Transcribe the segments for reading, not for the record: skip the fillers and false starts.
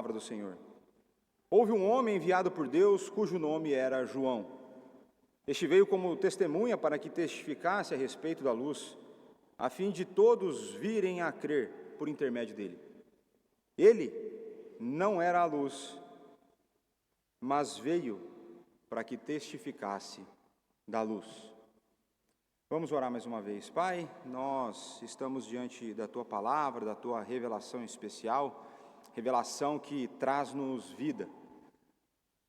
palavra do Senhor. Houve um homem enviado por Deus, cujo nome era João. Este veio como testemunha para que testificasse a respeito da luz, a fim de todos virem a crer por intermédio dele. Ele não era a luz, mas veio para que testificasse da luz. Vamos orar mais uma vez. Pai, nós estamos diante da Tua palavra, da Tua revelação especial, revelação que traz-nos vida.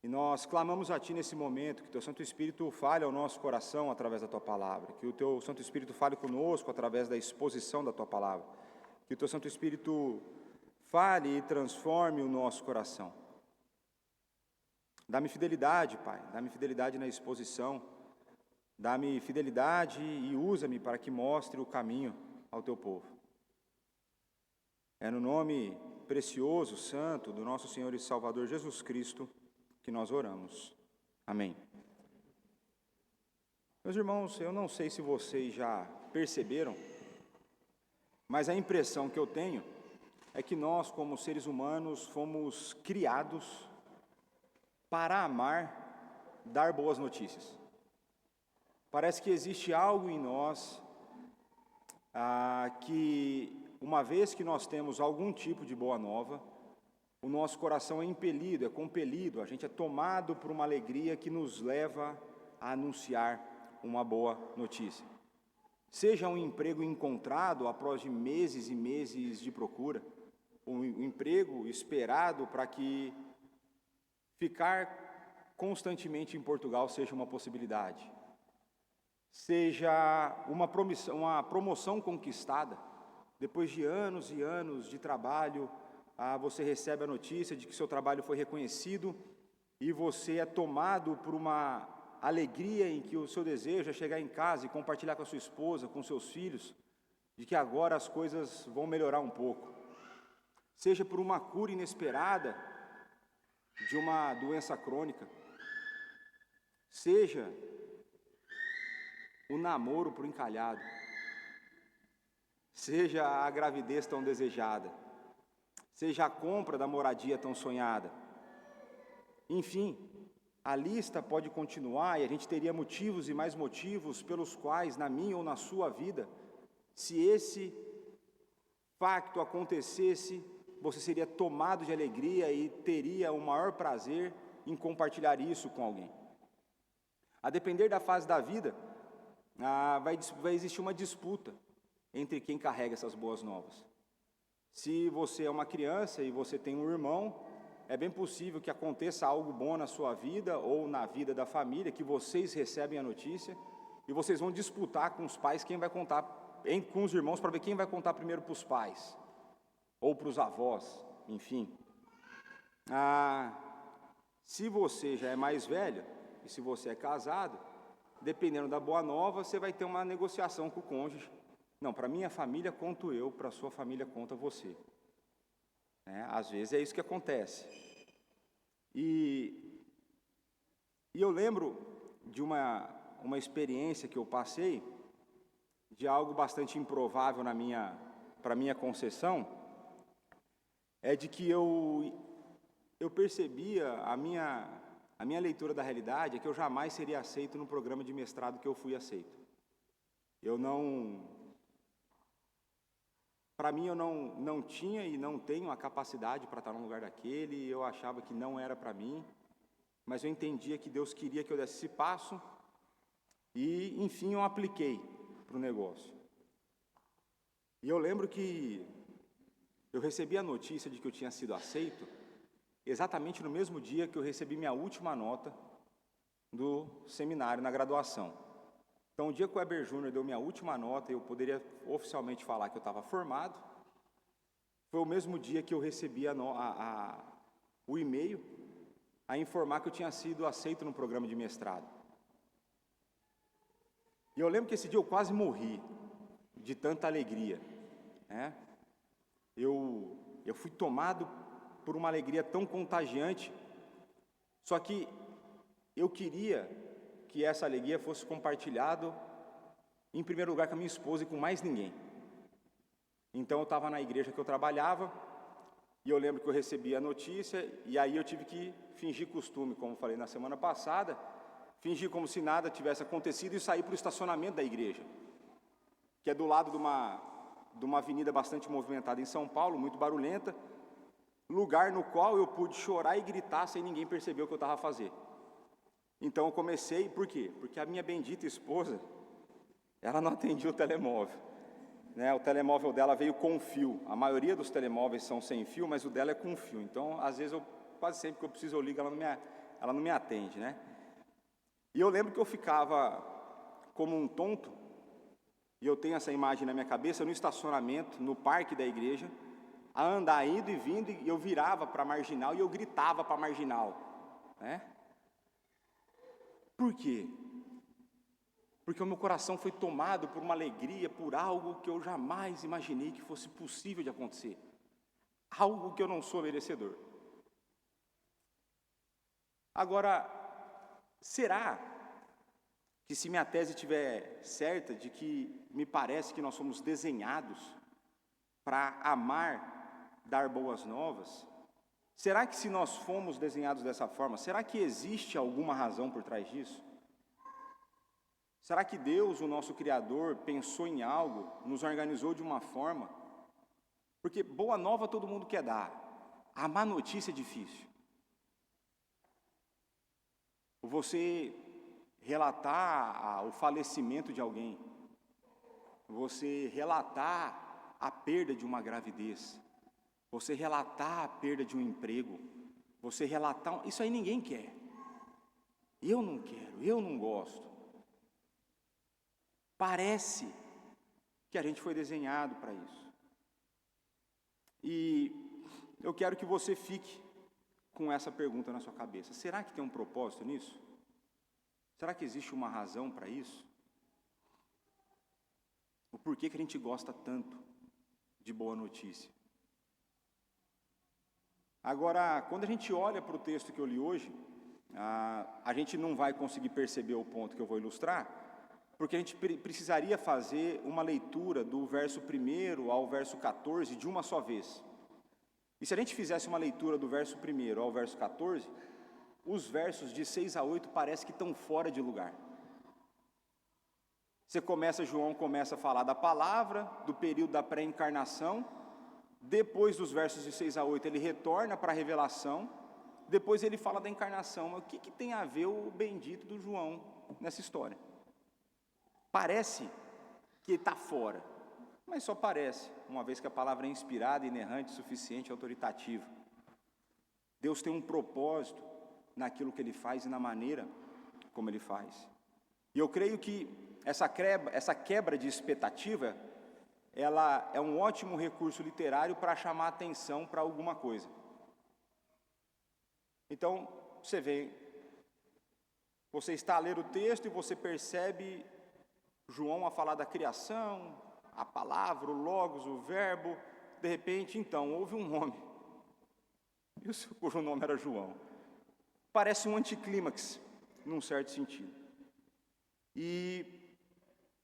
E nós clamamos a Ti nesse momento, que Teu Santo Espírito fale ao nosso coração através da Tua palavra, que o Teu Santo Espírito fale conosco através da exposição da Tua palavra, que o Teu Santo Espírito fale e transforme o nosso coração. Dá-me fidelidade, Pai, dá-me fidelidade na exposição, dá-me fidelidade e usa-me para que mostre o caminho ao Teu povo. É no nome precioso, santo, do nosso Senhor e Salvador Jesus Cristo, que nós oramos. Amém. Meus irmãos, eu não sei se vocês já perceberam, mas a impressão que eu tenho é que nós, como seres humanos, fomos criados para amar, dar boas notícias. Parece que existe algo em nós que, uma vez que nós temos algum tipo de boa nova, o nosso coração é impelido, é compelido, a gente é tomado por uma alegria que nos leva a anunciar uma boa notícia. Seja um emprego encontrado após de meses e meses de procura, um emprego esperado para que ficar constantemente em Portugal seja uma possibilidade. Seja uma promoção conquistada, depois de anos e anos de trabalho, você recebe a notícia de que seu trabalho foi reconhecido e você é tomado por uma alegria em que o seu desejo é chegar em casa e compartilhar com a sua esposa, com seus filhos, de que agora as coisas vão melhorar um pouco. Seja por uma cura inesperada de uma doença crônica, seja o namoro por encalhado, seja a gravidez tão desejada, seja a compra da moradia tão sonhada. Enfim, a lista pode continuar e a gente teria motivos e mais motivos pelos quais, na minha ou na sua vida, se esse facto acontecesse, você seria tomado de alegria e teria o maior prazer em compartilhar isso com alguém. A depender da fase da vida, vai existir uma disputa entre quem carrega essas boas novas. Se você é uma criança e você tem um irmão, é bem possível que aconteça algo bom na sua vida ou na vida da família, que vocês recebem a notícia e vocês vão disputar com os pais quem vai contar, com os irmãos, para ver quem vai contar primeiro para os pais ou para os avós, enfim. Se você já é mais velho e se você é casado, dependendo da boa nova, você vai ter uma negociação com o cônjuge. Não, para minha família conto eu, para a sua família conta você. Às vezes é isso que acontece. E eu lembro de uma experiência que eu passei, de algo bastante improvável para minha concepção, é de que eu percebia a minha leitura da realidade é que eu jamais seria aceito no programa de mestrado que eu fui aceito. Para mim, eu não tinha e não tenho a capacidade para estar num lugar daquele, eu achava que não era para mim, mas eu entendia que Deus queria que eu desse esse passo e, enfim, eu apliquei para o negócio. E eu lembro que eu recebi a notícia de que eu tinha sido aceito exatamente no mesmo dia que eu recebi minha última nota do seminário na graduação. Então, o dia que o Weber Júnior deu minha última nota e eu poderia oficialmente falar que eu estava formado, foi o mesmo dia que eu recebi o e-mail a informar que eu tinha sido aceito no programa de mestrado. E eu lembro que esse dia eu quase morri de tanta alegria. Eu fui tomado por uma alegria tão contagiante, só que eu queria que essa alegria fosse compartilhada, em primeiro lugar, com a minha esposa e com mais ninguém. Então, eu estava na igreja que eu trabalhava, E eu lembro que eu recebi a notícia, e aí eu tive que fingir costume, como falei na semana passada, fingir como se nada tivesse acontecido e sair para o estacionamento da igreja, que é do lado de uma avenida bastante movimentada em São Paulo, muito barulhenta, lugar no qual eu pude chorar e gritar sem ninguém perceber o que eu estava fazendo. Então eu comecei, por quê? Porque a minha bendita esposa, ela não atendia o telemóvel, né? O telemóvel dela veio com fio. A maioria dos telemóveis são sem fio, mas o dela é com fio. Então, às vezes, quase sempre que eu preciso, eu ligo, ela não me atende, né? E eu lembro que eu ficava como um tonto, e eu tenho essa imagem na minha cabeça, no estacionamento, no parque da igreja, a andar indo e vindo, e eu virava para a marginal e eu gritava para a marginal, né? Por quê? Porque o meu coração foi tomado por uma alegria, por algo que eu jamais imaginei que fosse possível de acontecer. Algo que eu não sou merecedor. Agora, será que se minha tese estiver certa, de que me parece que nós somos desenhados para amar, dar boas novas, será que se nós fomos desenhados dessa forma, será que existe alguma razão por trás disso? Será que Deus, o nosso Criador, pensou em algo, nos organizou de uma forma? Porque boa nova todo mundo quer dar, a má notícia é difícil. Você relatar o falecimento de alguém, você relatar a perda de uma gravidez, você relatar a perda de um emprego, você relatar, isso aí ninguém quer. Eu não quero, eu não gosto. Parece que a gente foi desenhado para isso. E eu quero que você fique com essa pergunta na sua cabeça. Será que tem um propósito nisso? Será que existe uma razão para isso? O porquê que a gente gosta tanto de boa notícia? Agora, quando a gente olha para o texto que eu li hoje, a gente não vai conseguir perceber o ponto que eu vou ilustrar, porque a gente precisaria fazer uma leitura do verso 1 ao verso 14 de uma só vez. E se a gente fizesse uma leitura do verso 1 ao verso 14, os versos de 6 a 8 parece que estão fora de lugar. João começa a falar da palavra, do período da pré-encarnação, depois dos versos de 6 a 8 ele retorna para a revelação, depois ele fala da encarnação. Mas o que tem a ver o bendito do João nessa história? Parece que está fora, mas só parece, uma vez que a palavra é inspirada, inerrante, suficiente, autoritativa. Deus tem um propósito naquilo que Ele faz e na maneira como Ele faz. E eu creio que essa quebra de expectativa, ela é um ótimo recurso literário para chamar atenção para alguma coisa. Então, você está a ler o texto e você percebe João a falar da criação, a palavra, o logos, o verbo. De repente, então, houve um homem, cujo nome era João. Parece um anticlímax, num certo sentido. E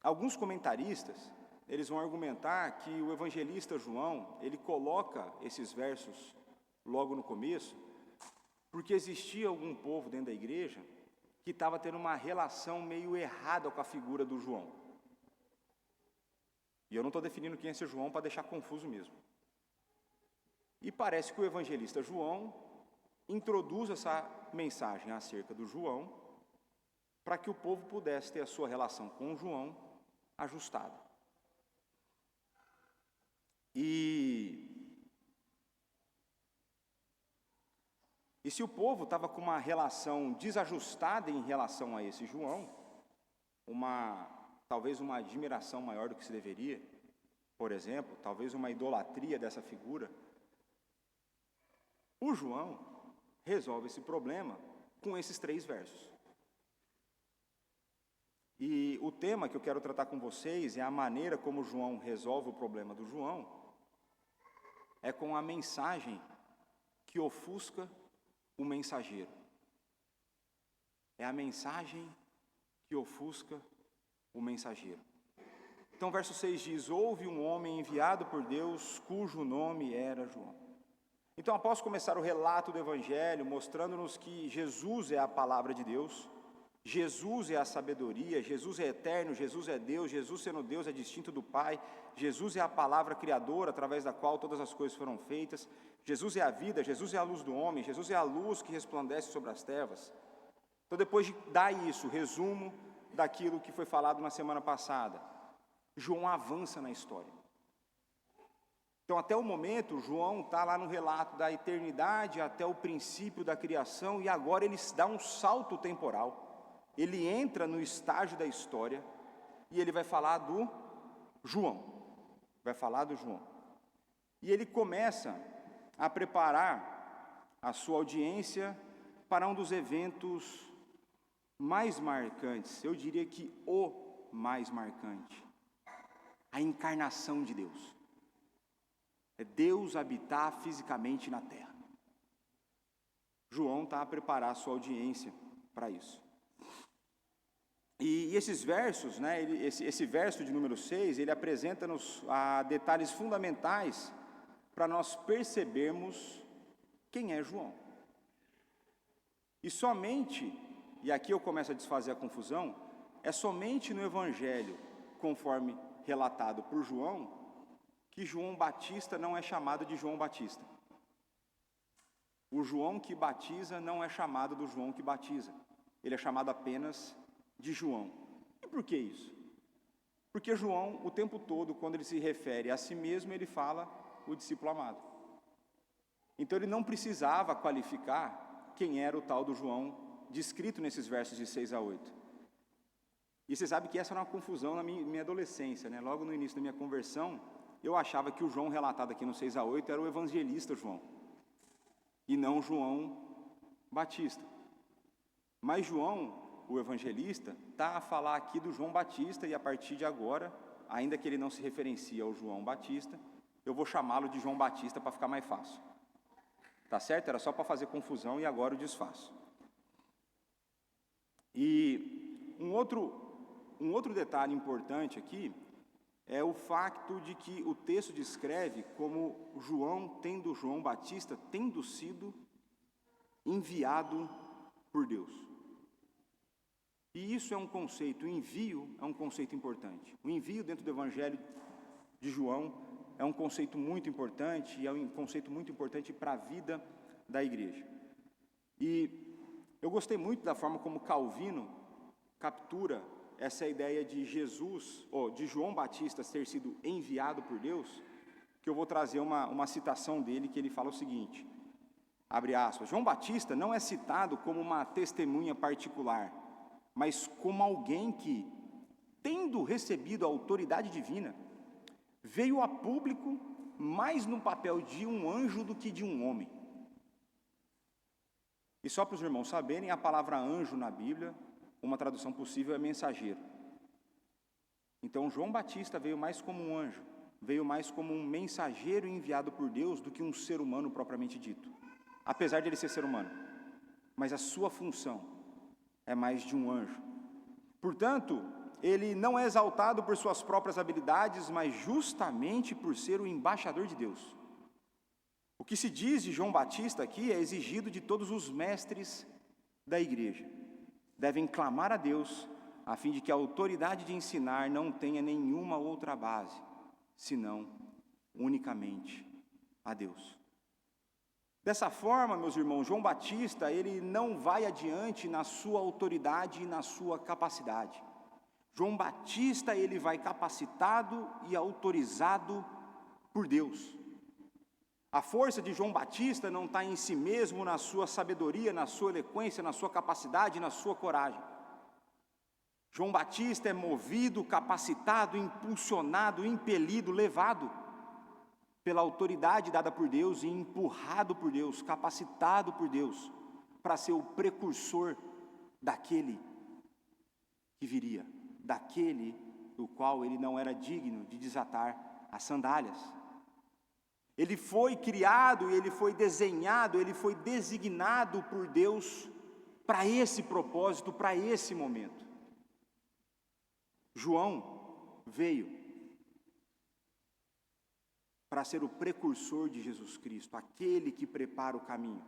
alguns comentaristas, eles vão argumentar que o evangelista João, ele coloca esses versos logo no começo, porque existia algum povo dentro da igreja que estava tendo uma relação meio errada com a figura do João. E eu não estou definindo quem é esse João para deixar confuso mesmo. E parece que o evangelista João introduz essa mensagem acerca do João para que o povo pudesse ter a sua relação com o João ajustada. E se o povo estava com uma relação desajustada em relação a esse João, talvez uma admiração maior do que se deveria, por exemplo, talvez uma idolatria dessa figura, o João resolve esse problema com esses 3 versos. E o tema que eu quero tratar com vocês é a maneira como João resolve o problema do João, é com a mensagem que ofusca o mensageiro. É a mensagem que ofusca o mensageiro. Então, verso 6 diz: houve um homem enviado por Deus, cujo nome era João. Então, após começar o relato do Evangelho, mostrando-nos que Jesus é a palavra de Deus, Jesus é a sabedoria, Jesus é eterno, Jesus é Deus, Jesus sendo Deus é distinto do Pai, Jesus é a palavra criadora através da qual todas as coisas foram feitas, Jesus é a vida, Jesus é a luz do homem, Jesus é a luz que resplandece sobre as trevas. Então, depois de dar isso, resumo daquilo que foi falado na semana passada, João avança na história. Então, até o momento, João está lá no relato da eternidade até o princípio da criação, e agora ele dá um salto temporal. Ele entra no estágio da história e ele vai falar do João. E ele começa a preparar a sua audiência para um dos eventos mais marcantes, eu diria que o mais marcante, a encarnação de Deus. É Deus habitar fisicamente na terra. João está a preparar a sua audiência para isso. E esses versos, esse verso de número 6, ele apresenta-nos detalhes fundamentais para nós percebermos quem é João. E somente, e aqui eu começo a desfazer a confusão, é somente no Evangelho, conforme relatado por João, que João Batista não é chamado de João Batista. O João que batiza não é chamado do João que batiza. Ele é chamado apenas de João. E por que isso? Porque João, o tempo todo, quando ele se refere a si mesmo, ele fala o discípulo amado. Então ele não precisava qualificar quem era o tal do João descrito nesses versos de 6 a 8. E você sabe que essa era uma confusão na minha adolescência, né? Logo no início da minha conversão, eu achava que o João relatado aqui no 6 a 8 era o evangelista João, e não João Batista. Mas João, o evangelista, está a falar aqui do João Batista, e a partir de agora, ainda que ele não se referencie ao João Batista, eu vou chamá-lo de João Batista para ficar mais fácil. Tá certo? Era só para fazer confusão, e agora eu desfaço. E um outro detalhe importante aqui é o fato de que o texto descreve como João Batista tendo sido enviado por Deus. E isso é um conceito, o envio é um conceito importante. O envio dentro do Evangelho de João é um conceito muito importante, e é um conceito muito importante para a vida da igreja. E eu gostei muito da forma como Calvino captura essa ideia de de João Batista ter sido enviado por Deus, que eu vou trazer uma citação dele, que ele fala o seguinte, abre aspas, João Batista não é citado como uma testemunha particular, mas como alguém que, tendo recebido a autoridade divina, veio a público mais no papel de um anjo do que de um homem. E só para os irmãos saberem, a palavra anjo na Bíblia, uma tradução possível é mensageiro. Então João Batista veio mais como um anjo, veio mais como um mensageiro enviado por Deus do que um ser humano propriamente dito. Apesar de ele ser ser humano, mas a sua função é mais de um anjo. Portanto, ele não é exaltado por suas próprias habilidades, mas justamente por ser o embaixador de Deus. O que se diz de João Batista aqui é exigido de todos os mestres da igreja. Devem clamar a Deus, a fim de que a autoridade de ensinar não tenha nenhuma outra base, senão unicamente a Deus. Dessa forma, meus irmãos, João Batista, ele não vai adiante na sua autoridade e na sua capacidade. João Batista, ele vai capacitado e autorizado por Deus. A força de João Batista não está em si mesmo, na sua sabedoria, na sua eloquência, na sua capacidade, na sua coragem. João Batista é movido, capacitado, impulsionado, impelido, levado pela autoridade dada por Deus e empurrado por Deus, capacitado por Deus, para ser o precursor daquele que viria, daquele do qual ele não era digno de desatar as sandálias. Ele foi criado, ele foi desenhado, ele foi designado por Deus para esse propósito, para esse momento. João veio para ser o precursor de Jesus Cristo, aquele que prepara o caminho.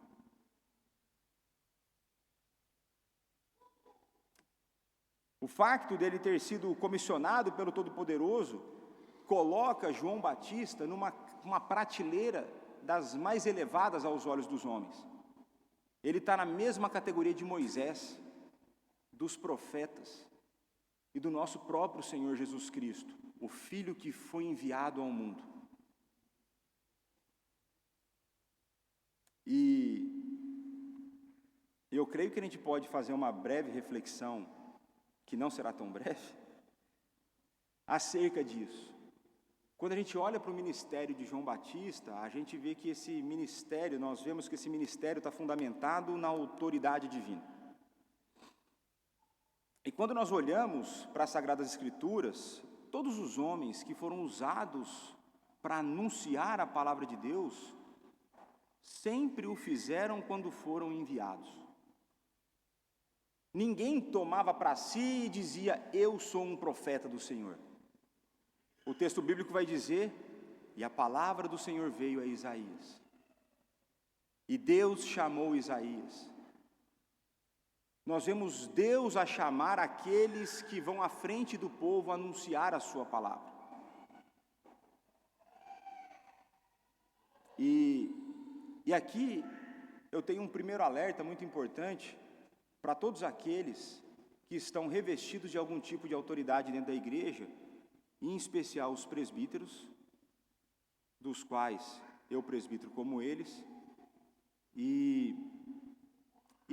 O facto dele ter sido comissionado pelo Todo-Poderoso coloca João Batista numa prateleira das mais elevadas aos olhos dos homens. Ele está na mesma categoria de Moisés, dos profetas e do nosso próprio Senhor Jesus Cristo, o Filho que foi enviado ao mundo. E eu creio que a gente pode fazer uma breve reflexão, que não será tão breve, acerca disso. Quando a gente olha para o ministério de João Batista, a gente vê que nós vemos que esse ministério está fundamentado na autoridade divina. E quando nós olhamos para as Sagradas Escrituras, todos os homens que foram usados para anunciar a palavra de Deus, sempre o fizeram quando foram enviados. Ninguém tomava para si e dizia, eu sou um profeta do Senhor. O texto bíblico vai dizer, e a palavra do Senhor veio a Isaías. E Deus chamou Isaías. Nós vemos Deus a chamar aqueles que vão à frente do povo anunciar a sua palavra. E aqui eu tenho um primeiro alerta muito importante para todos aqueles que estão revestidos de algum tipo de autoridade dentro da igreja, em especial os presbíteros, dos quais eu presbítero como eles, e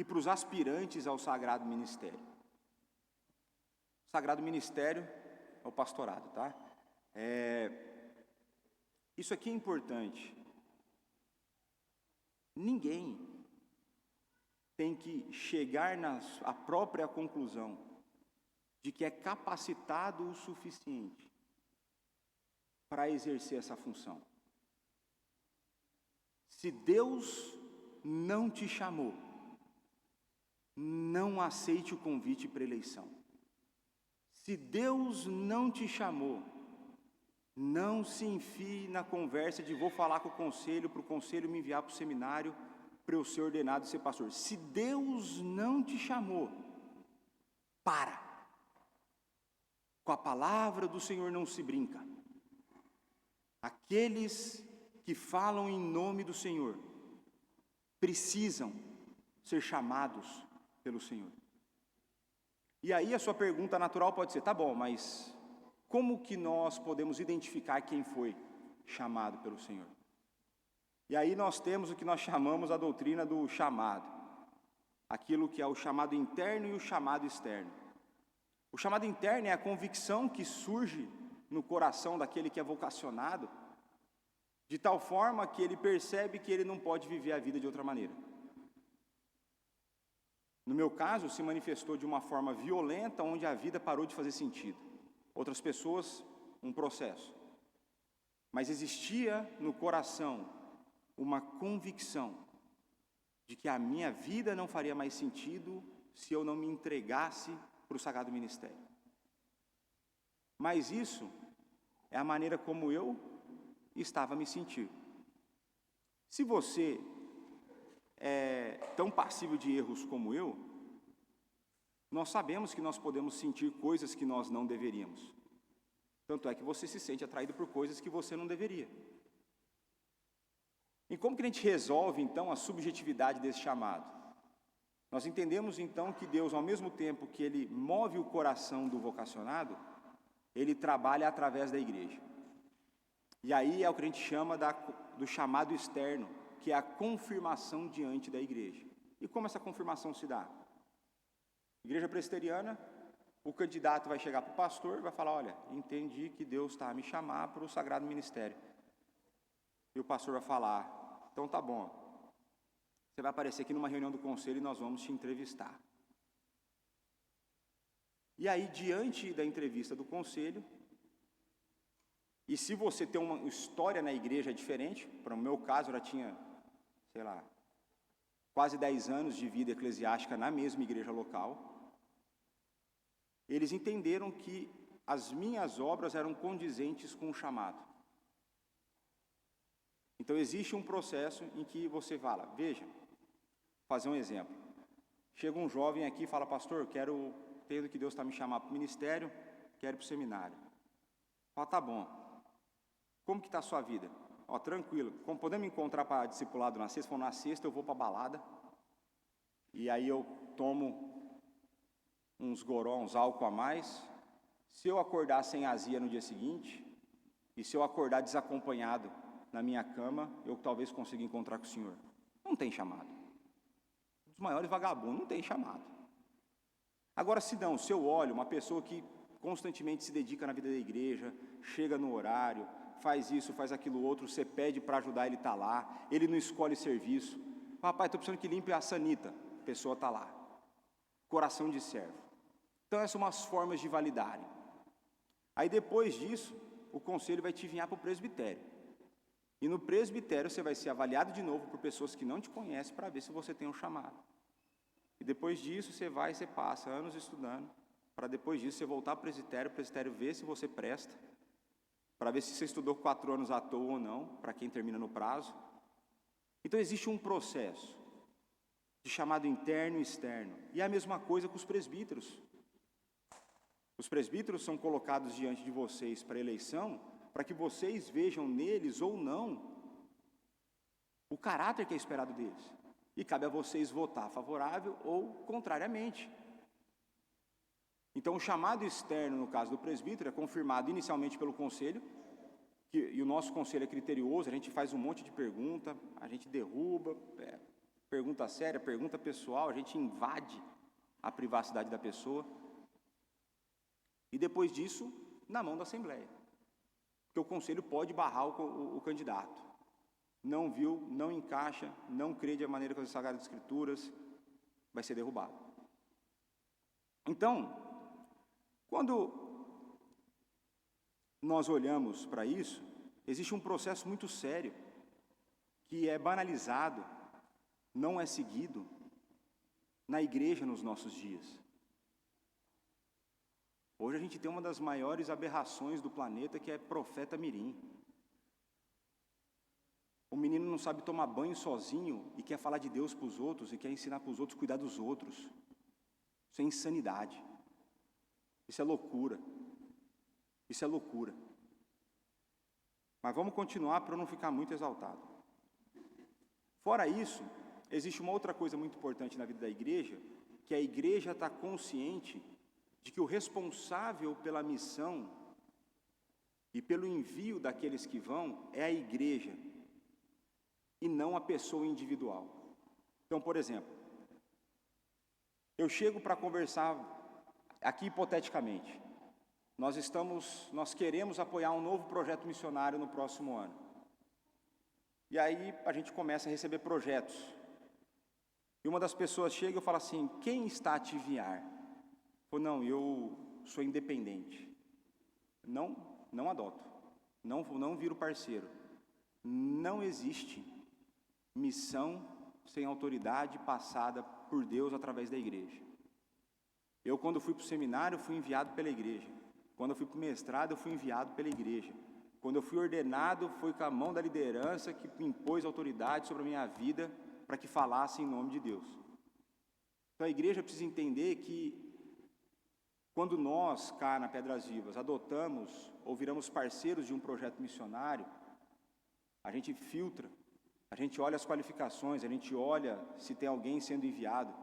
para os aspirantes ao sagrado ministério. O sagrado ministério é o pastorado, tá? Isso aqui é importante. Ninguém tem que chegar à própria conclusão de que é capacitado o suficiente para exercer essa função. Se Deus não te chamou, não aceite o convite para eleição. Se Deus não te chamou, não se enfie na conversa de vou falar com o conselho, para o conselho me enviar para o seminário, para eu ser ordenado e ser pastor. Se Deus não te chamou, para. Com a palavra do Senhor não se brinca. Aqueles que falam em nome do Senhor precisam ser chamados pelo Senhor. E aí a sua pergunta natural pode ser, tá bom, mas como que nós podemos identificar quem foi chamado pelo Senhor? E aí nós temos o que nós chamamos a doutrina do chamado. Aquilo que é o chamado interno e o chamado externo. O chamado interno é a convicção que surge no coração daquele que é vocacionado, de tal forma que ele percebe que ele não pode viver a vida de outra maneira. No meu caso, se manifestou de uma forma violenta, onde a vida parou de fazer sentido. Outras pessoas, um processo. Mas existia no coração uma convicção de que a minha vida não faria mais sentido se eu não me entregasse para o sagrado ministério. Mas isso é a maneira como eu estava a me sentir. Se você é tão passível de erros como eu, nós sabemos que nós podemos sentir coisas que nós não deveríamos. Tanto é que você se sente atraído por coisas que você não deveria. E como que a gente resolve, então, a subjetividade desse chamado? Nós entendemos, então, que Deus, ao mesmo tempo que Ele move o coração do vocacionado, Ele trabalha através da igreja. E aí é o que a gente chama do chamado externo, que é a confirmação diante da igreja. E como essa confirmação se dá? Igreja presbiteriana, o candidato vai chegar para o pastor e vai falar, olha, entendi que Deus está a me chamar para o sagrado ministério. E o pastor vai falar, então tá bom, você vai aparecer aqui numa reunião do conselho e nós vamos te entrevistar. E aí, diante da entrevista do conselho, e se você tem uma história na igreja diferente, para o meu caso, eu já tinha, quase 10 anos de vida eclesiástica na mesma igreja local, eles entenderam que as minhas obras eram condizentes com o chamado. Então existe um processo em que você fala, veja, vou fazer um exemplo. Chega um jovem aqui e fala, pastor, entendo que Deus está me chamando para o ministério, quero ir para o seminário. Fala, tá bom. Como que está a sua vida? Ó, tranquilo. Como podemos encontrar para discipulado na sexta? Na sexta eu vou para a balada, e aí eu tomo uns goró, uns álcool a mais. Se eu acordar sem azia no dia seguinte, e se eu acordar desacompanhado na minha cama, eu talvez consiga encontrar com o Senhor. Não tem chamado. Os maiores vagabundos não tem chamado. Agora, se eu olho uma pessoa que constantemente se dedica na vida da igreja, chega no horário, faz isso, faz aquilo outro, você pede para ajudar, ele está lá, ele não escolhe serviço. Papai, estou precisando que limpe a sanita, a pessoa está lá. Coração de servo. Então, essas são umas formas de validarem. Aí, depois disso, o conselho vai te enviar para o presbitério. E no presbitério você vai ser avaliado de novo por pessoas que não te conhecem para ver se você tem um chamado. E depois disso você passa anos estudando, para depois disso você voltar para o presbitério ver se você presta, para ver se você estudou 4 anos à toa ou não, para quem termina no prazo. Então existe um processo de chamado interno e externo. E é a mesma coisa com os presbíteros. Os presbíteros são colocados diante de vocês para eleição, para que vocês vejam neles ou não o caráter que é esperado deles. E cabe a vocês votar favorável ou contrariamente. Então o chamado externo, no caso do presbítero, é confirmado inicialmente pelo conselho, e o nosso conselho é criterioso, a gente faz um monte de pergunta, a gente derruba, pergunta séria, pergunta pessoal, a gente invade a privacidade da pessoa. E depois disso, na mão da Assembleia. Porque o conselho pode barrar o candidato. Não viu, não encaixa, não crê de maneira com as Sagradas Escrituras, vai ser derrubado. Então, quando nós olhamos para isso, existe um processo muito sério, que é banalizado, não é seguido na igreja nos nossos dias. Hoje a gente tem uma das maiores aberrações do planeta, que é profeta mirim. O menino não sabe tomar banho sozinho e quer falar de Deus para os outros e quer ensinar para os outros a cuidar dos outros. Isso é insanidade. Isso é loucura. Isso é loucura. Mas vamos continuar para não ficar muito exaltado. Fora isso, existe uma outra coisa muito importante na vida da igreja, que a igreja está consciente de que o responsável pela missão e pelo envio daqueles que vão é a igreja, e não a pessoa individual. Então, por exemplo, eu chego para conversar, aqui hipoteticamente, nós queremos apoiar um novo projeto missionário no próximo ano. E aí a gente começa a receber projetos. E uma das pessoas chega e fala assim, quem está a te enviar? Ou não, eu sou independente. Não adoto. Não viro parceiro. Não existe missão sem autoridade passada por Deus através da igreja. Eu, quando fui para o seminário, fui enviado pela igreja. Quando eu fui para o mestrado, eu fui enviado pela igreja. Quando eu fui ordenado, foi com a mão da liderança que impôs autoridade sobre a minha vida para que falasse em nome de Deus. Então a igreja precisa entender que quando nós, cá na Pedras Vivas, adotamos ou viramos parceiros de um projeto missionário, a gente filtra, a gente olha as qualificações, a gente olha se tem alguém sendo enviado,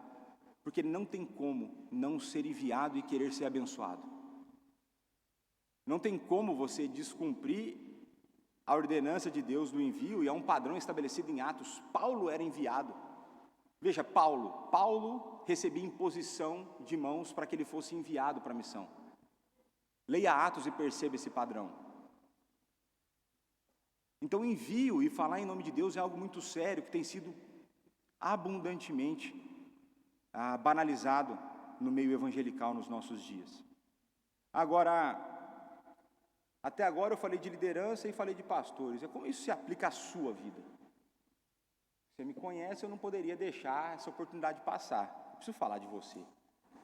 porque não tem como não ser enviado e querer ser abençoado. Não tem como você descumprir a ordenança de Deus do envio, e é um padrão estabelecido em Atos. Paulo era enviado. Veja, Paulo recebia imposição de mãos para que ele fosse enviado para a missão. Leia Atos e perceba esse padrão. Então, envio e falar em nome de Deus é algo muito sério, que tem sido abundantemente banalizado no meio evangelical nos nossos dias. Agora, até agora eu falei de liderança e falei de pastores. Como isso se aplica à sua vida? Você me conhece, eu não poderia deixar essa oportunidade passar. Eu preciso falar de você.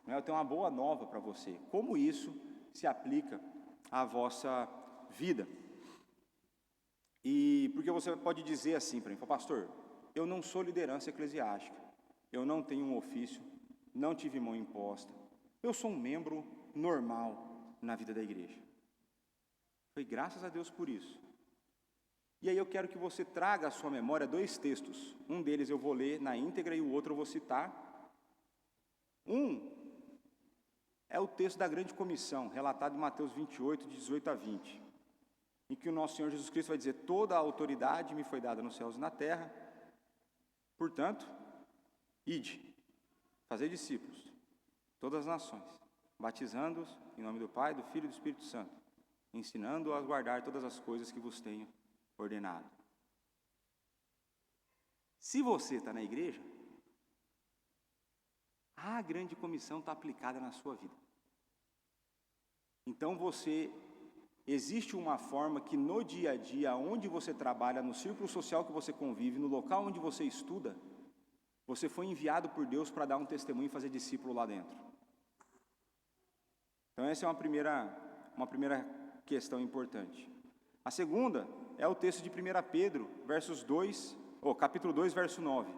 Eu tenho uma boa nova para você. Como isso se aplica à vossa vida? E porque você pode dizer assim para mim, pastor, eu não sou liderança eclesiástica, eu não tenho um ofício, não tive mão imposta, eu sou um membro normal na vida da igreja. Foi graças a Deus por isso. E aí eu quero que você traga à sua memória 2 textos. Um deles eu vou ler na íntegra e o outro eu vou citar. Um é o texto da grande comissão, relatado em Mateus 28, de 18 a 20, em que o nosso Senhor Jesus Cristo vai dizer: toda a autoridade me foi dada nos céus e na terra, portanto, ide, fazei discípulos, todas as nações, batizando-os em nome do Pai, do Filho e do Espírito Santo, ensinando-os a guardar todas as coisas que vos tenho ordenado. Se você está na igreja, a grande comissão está aplicada na sua vida. Então existe uma forma que no dia a dia, onde você trabalha, no círculo social que você convive, no local onde você estuda, você foi enviado por Deus para dar um testemunho e fazer discípulo lá dentro. Então essa é uma primeira questão importante. A segunda é o texto de 1 Pedro, capítulo 2, verso 9.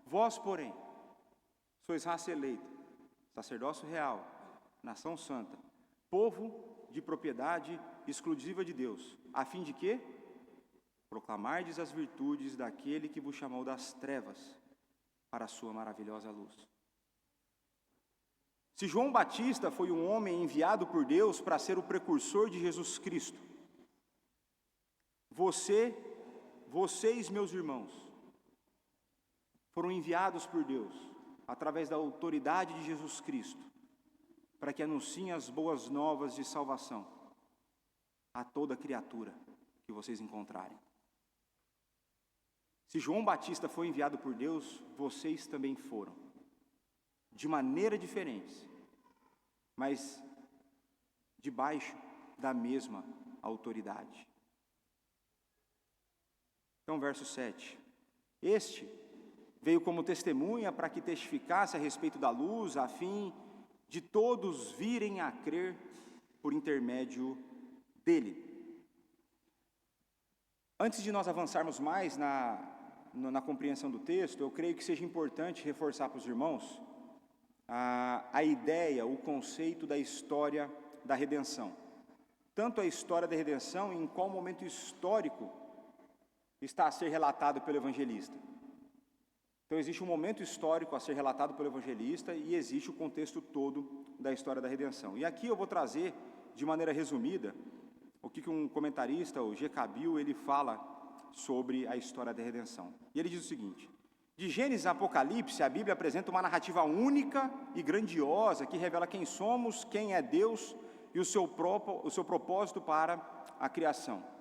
Vós, porém, sois raça eleita, sacerdócio real, nação santa, povo de propriedade exclusiva de Deus, a fim de quê? Proclamardes as virtudes daquele que vos chamou das trevas para a sua maravilhosa luz. Se João Batista foi um homem enviado por Deus para ser o precursor de Jesus Cristo, vocês, meus irmãos, foram enviados por Deus, através da autoridade de Jesus Cristo, para que anunciem as boas novas de salvação a toda criatura que vocês encontrarem. Se João Batista foi enviado por Deus, vocês também foram, de maneira diferente, mas debaixo da mesma autoridade. Então, verso 7. Este veio como testemunha para que testificasse a respeito da luz, a fim de todos virem a crer por intermédio dele. Antes de nós avançarmos mais na compreensão do texto, eu creio que seja importante reforçar para os irmãos a ideia, o conceito da história da redenção. Tanto a história da redenção, em qual momento histórico está a ser relatado pelo evangelista. Então existe um momento histórico a ser relatado pelo evangelista e existe o contexto todo da história da redenção. E aqui eu vou trazer, de maneira resumida, o que um comentarista, o G. Cabil, ele fala sobre a história da redenção. E ele diz o seguinte: de Gênesis a Apocalipse, a Bíblia apresenta uma narrativa única e grandiosa que revela quem somos, quem é Deus e o seu propósito para a criação.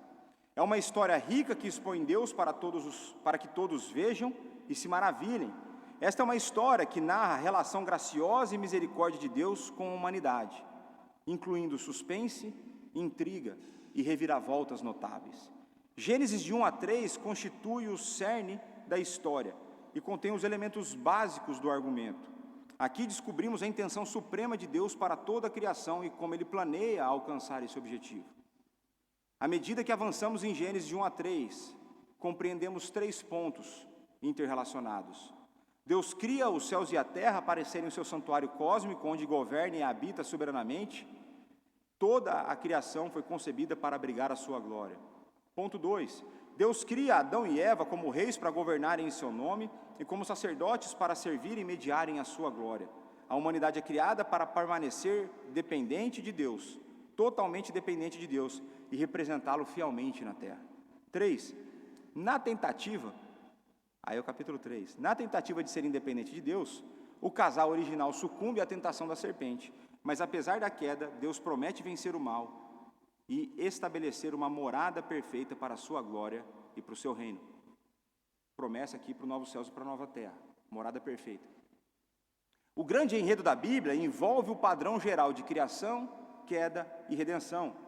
É uma história rica que expõe Deus para que todos vejam e se maravilhem. Esta é uma história que narra a relação graciosa e misericórdia de Deus com a humanidade, incluindo suspense, intriga e reviravoltas notáveis. Gênesis de 1 a 3 constitui o cerne da história e contém os elementos básicos do argumento. Aqui descobrimos a intenção suprema de Deus para toda a criação e como Ele planeia alcançar esse objetivo. À medida que avançamos em Gênesis de 1 a 3, compreendemos 3 pontos interrelacionados. Deus cria os céus e a terra para serem o seu santuário cósmico, onde governa e habita soberanamente. Toda a criação foi concebida para abrigar a sua glória. Ponto 2. Deus cria Adão e Eva como reis para governarem em seu nome e como sacerdotes para servir e mediarem a sua glória. A humanidade é criada para permanecer dependente de Deus, totalmente dependente de Deus, e representá-lo fielmente na terra. 3. Na tentativa, aí é o capítulo 3, na tentativa de ser independente de Deus, o casal original sucumbe à tentação da serpente, mas apesar da queda, Deus promete vencer o mal e estabelecer uma morada perfeita para a sua glória e para o seu reino. Promessa aqui para o novo céus e para a nova terra, morada perfeita. O grande enredo da Bíblia envolve o padrão geral de criação, queda e redenção.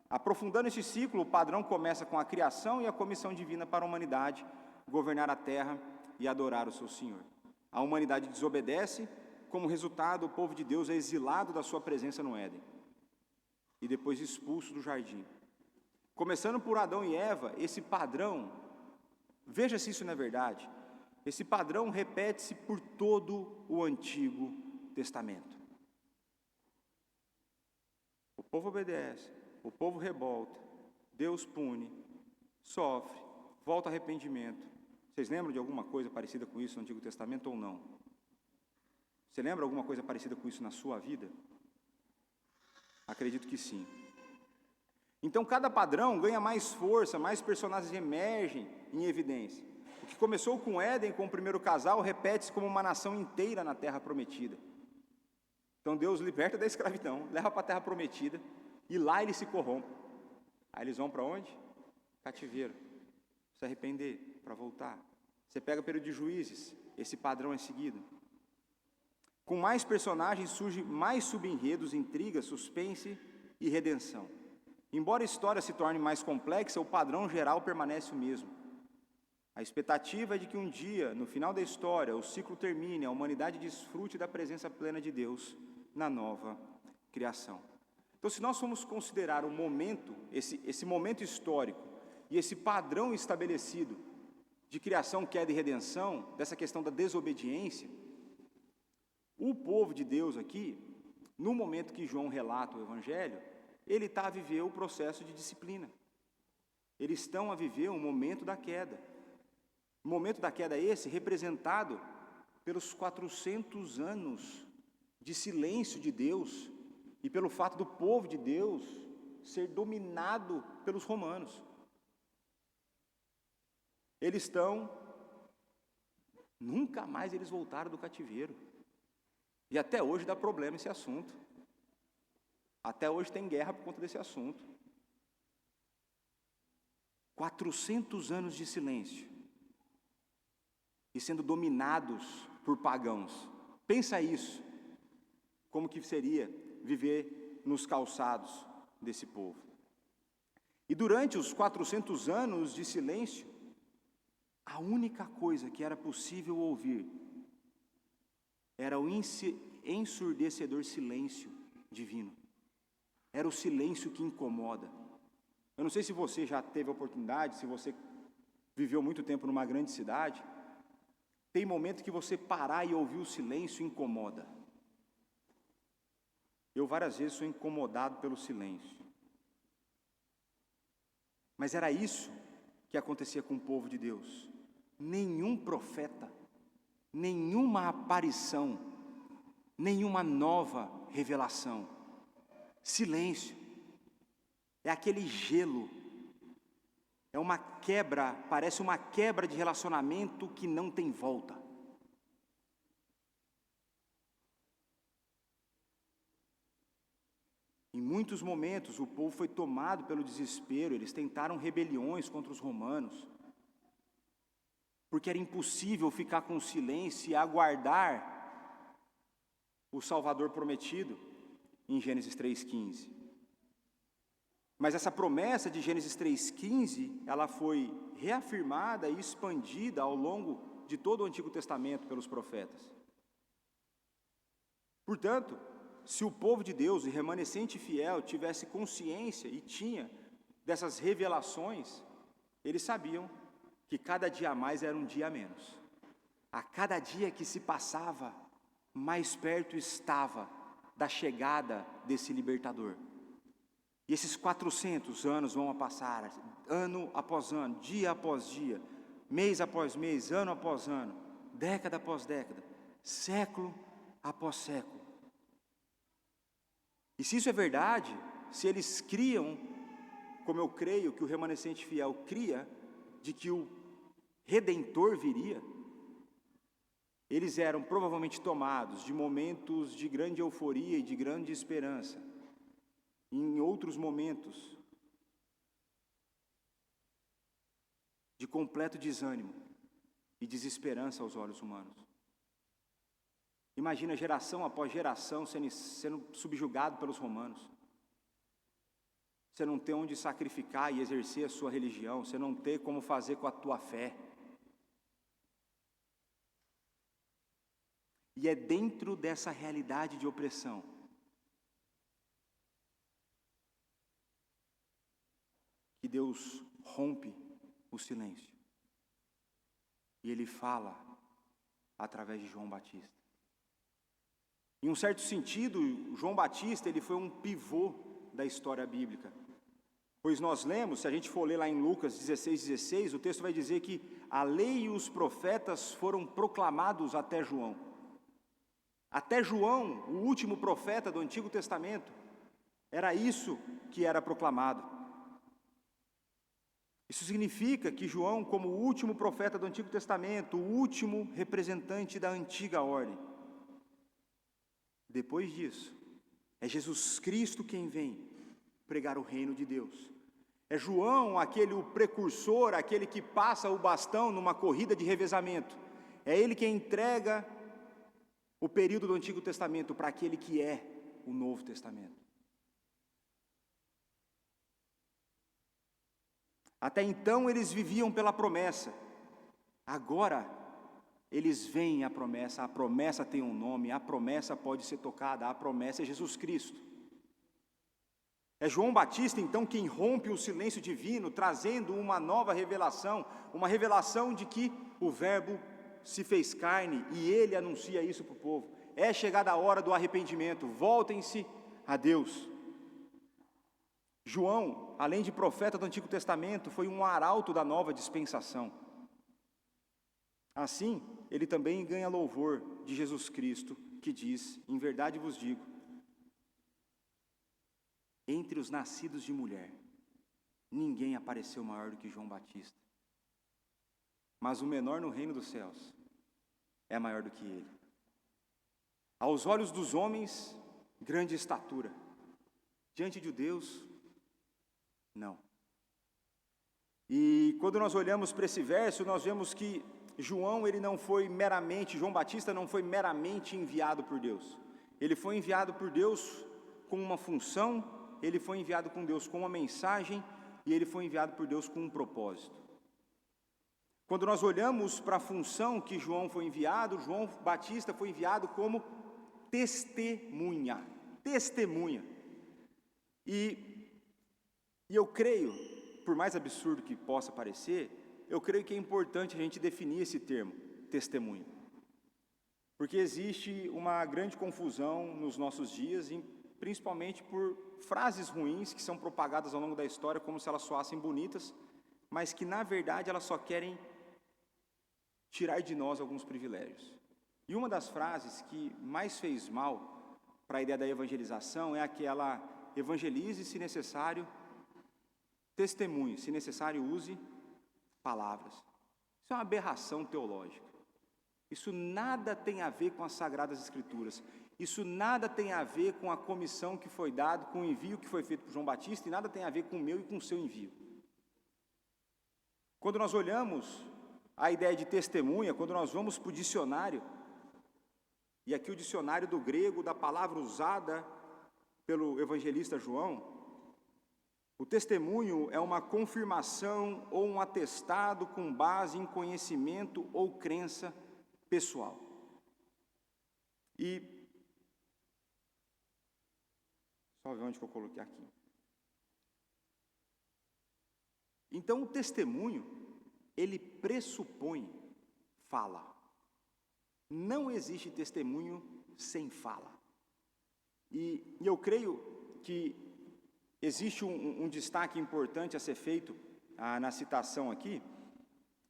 Aprofundando esse ciclo, o padrão começa com a criação e a comissão divina para a humanidade governar a terra e adorar o seu Senhor. A humanidade desobedece, como resultado, o povo de Deus é exilado da sua presença no Éden e depois expulso do jardim. Começando por Adão e Eva, esse padrão, veja se isso não é verdade, esse padrão repete-se por todo o Antigo Testamento. O povo obedece, o povo revolta, Deus pune, sofre, volta ao arrependimento. Vocês lembram de alguma coisa parecida com isso no Antigo Testamento ou não? Você lembra alguma coisa parecida com isso na sua vida? Acredito que sim. Então, cada padrão ganha mais força, mais personagens emergem em evidência. O que começou com Éden, com o primeiro casal, repete-se como uma nação inteira na Terra Prometida. Então, Deus liberta da escravidão, leva para a Terra Prometida, e lá eles se corrompem. Aí eles vão para onde? Cativeiro. Se arrepender, para voltar. Você pega o período de Juízes, esse padrão é seguido. Com mais personagens surge mais subenredos, intrigas, suspense e redenção. Embora a história se torne mais complexa, o padrão geral permanece o mesmo. A expectativa é de que um dia, no final da história, o ciclo termine, a humanidade desfrute da presença plena de Deus na nova criação. Então, se nós formos considerar o momento, esse momento histórico e esse padrão estabelecido de criação, queda e redenção, dessa questão da desobediência, o povo de Deus aqui, no momento que João relata o Evangelho, ele está a viver o processo de disciplina. Eles estão a viver o momento da queda. O momento da queda é esse, representado pelos 400 anos de silêncio de Deus e pelo fato do povo de Deus ser dominado pelos romanos. Eles estão, nunca mais eles voltaram do cativeiro. E até hoje dá problema esse assunto. Até hoje tem guerra por conta desse assunto. 400 anos de silêncio. E sendo dominados por pagãos. Pensa isso. Como que seria viver nos calçados desse povo. E durante os 400 anos de silêncio, a única coisa que era possível ouvir era o ensurdecedor silêncio divino. Era o silêncio que incomoda. Eu não sei se você já teve a oportunidade, se você viveu muito tempo numa grande cidade, tem momento que você parar e ouvir o silêncio incomoda. Eu várias vezes sou incomodado pelo silêncio. Mas era isso que acontecia com o povo de Deus. Nenhum profeta, nenhuma aparição, nenhuma nova revelação. Silêncio. É aquele gelo. É uma quebra, parece uma quebra de relacionamento que não tem volta. Em muitos momentos o povo foi tomado pelo desespero, eles tentaram rebeliões contra os romanos, porque era impossível ficar com silêncio e aguardar o Salvador prometido em Gênesis 3,15. Mas essa promessa de Gênesis 3,15, ela foi reafirmada e expandida ao longo de todo o Antigo Testamento pelos profetas. Portanto, se o povo de Deus, o remanescente fiel, tivesse consciência e tinha dessas revelações, eles sabiam que cada dia a mais era um dia a menos. A cada dia que se passava, mais perto estava da chegada desse libertador. E esses 400 anos vão a passar, ano após ano, dia após dia, mês após mês, ano após ano, década após década, século após século. E se isso é verdade, se eles criam, como eu creio que o remanescente fiel cria, de que o Redentor viria, eles eram provavelmente tomados de momentos de grande euforia e de grande esperança. Em outros momentos, de completo desânimo e desesperança aos olhos humanos. Imagina geração após geração sendo subjugado pelos romanos. Você não ter onde sacrificar e exercer a sua religião, você não ter como fazer com a tua fé. E é dentro dessa realidade de opressão que Deus rompe o silêncio. E Ele fala através de João Batista. Em um certo sentido, João Batista ele foi um pivô da história bíblica. Pois nós lemos, se a gente for ler lá em Lucas 16, o texto vai dizer que a lei e os profetas foram proclamados até João. Até João, o último profeta do Antigo Testamento, era isso que era proclamado. Isso significa que João, como o último profeta do Antigo Testamento, o último representante da antiga ordem, depois disso, é Jesus Cristo quem vem pregar o reino de Deus. É João, o precursor, aquele que passa o bastão numa corrida de revezamento. É ele quem entrega o período do Antigo Testamento para aquele que é o Novo Testamento. Até então eles viviam pela promessa. Agora eles veem a promessa tem um nome, a promessa pode ser tocada, a promessa é Jesus Cristo. É João Batista, então, quem rompe o silêncio divino, trazendo uma nova revelação, uma revelação de que o Verbo se fez carne, e ele anuncia isso para o povo. É chegada a hora do arrependimento, voltem-se a Deus. João, além de profeta do Antigo Testamento, foi um arauto da nova dispensação. Assim, ele também ganha louvor de Jesus Cristo, que diz: em verdade vos digo, entre os nascidos de mulher, ninguém apareceu maior do que João Batista. Mas o menor no reino dos céus é maior do que ele. Aos olhos dos homens, grande estatura. Diante de Deus, não. E quando nós olhamos para esse verso, nós vemos que João Batista não foi meramente enviado por Deus. Ele foi enviado por Deus com uma função, ele foi enviado por Deus com uma mensagem, e ele foi enviado por Deus com um propósito. Quando nós olhamos para a função que João foi enviado, João Batista foi enviado como testemunha. E eu creio, por mais absurdo que possa parecer, eu creio que é importante a gente definir esse termo, testemunho. Porque existe uma grande confusão nos nossos dias, principalmente por frases ruins que são propagadas ao longo da história como se elas soassem bonitas, mas que na verdade elas só querem tirar de nós alguns privilégios. E uma das frases que mais fez mal para a ideia da evangelização é aquela: evangelize se necessário, testemunhe, se necessário use palavras. Isso é uma aberração teológica. Isso nada tem a ver com as Sagradas Escrituras. Isso nada tem a ver com a comissão que foi dada, com o envio que foi feito por João Batista, e nada tem a ver com o meu e com o seu envio. Quando nós olhamos a ideia de testemunha, quando nós vamos para o dicionário, e aqui o dicionário do grego, da palavra usada pelo evangelista João, o testemunho é uma confirmação ou um atestado com base em conhecimento ou crença pessoal. E só ver onde que eu coloquei aqui. Então o testemunho, ele pressupõe fala. Não existe testemunho sem fala. E eu creio que existe um destaque importante a ser feito na citação aqui,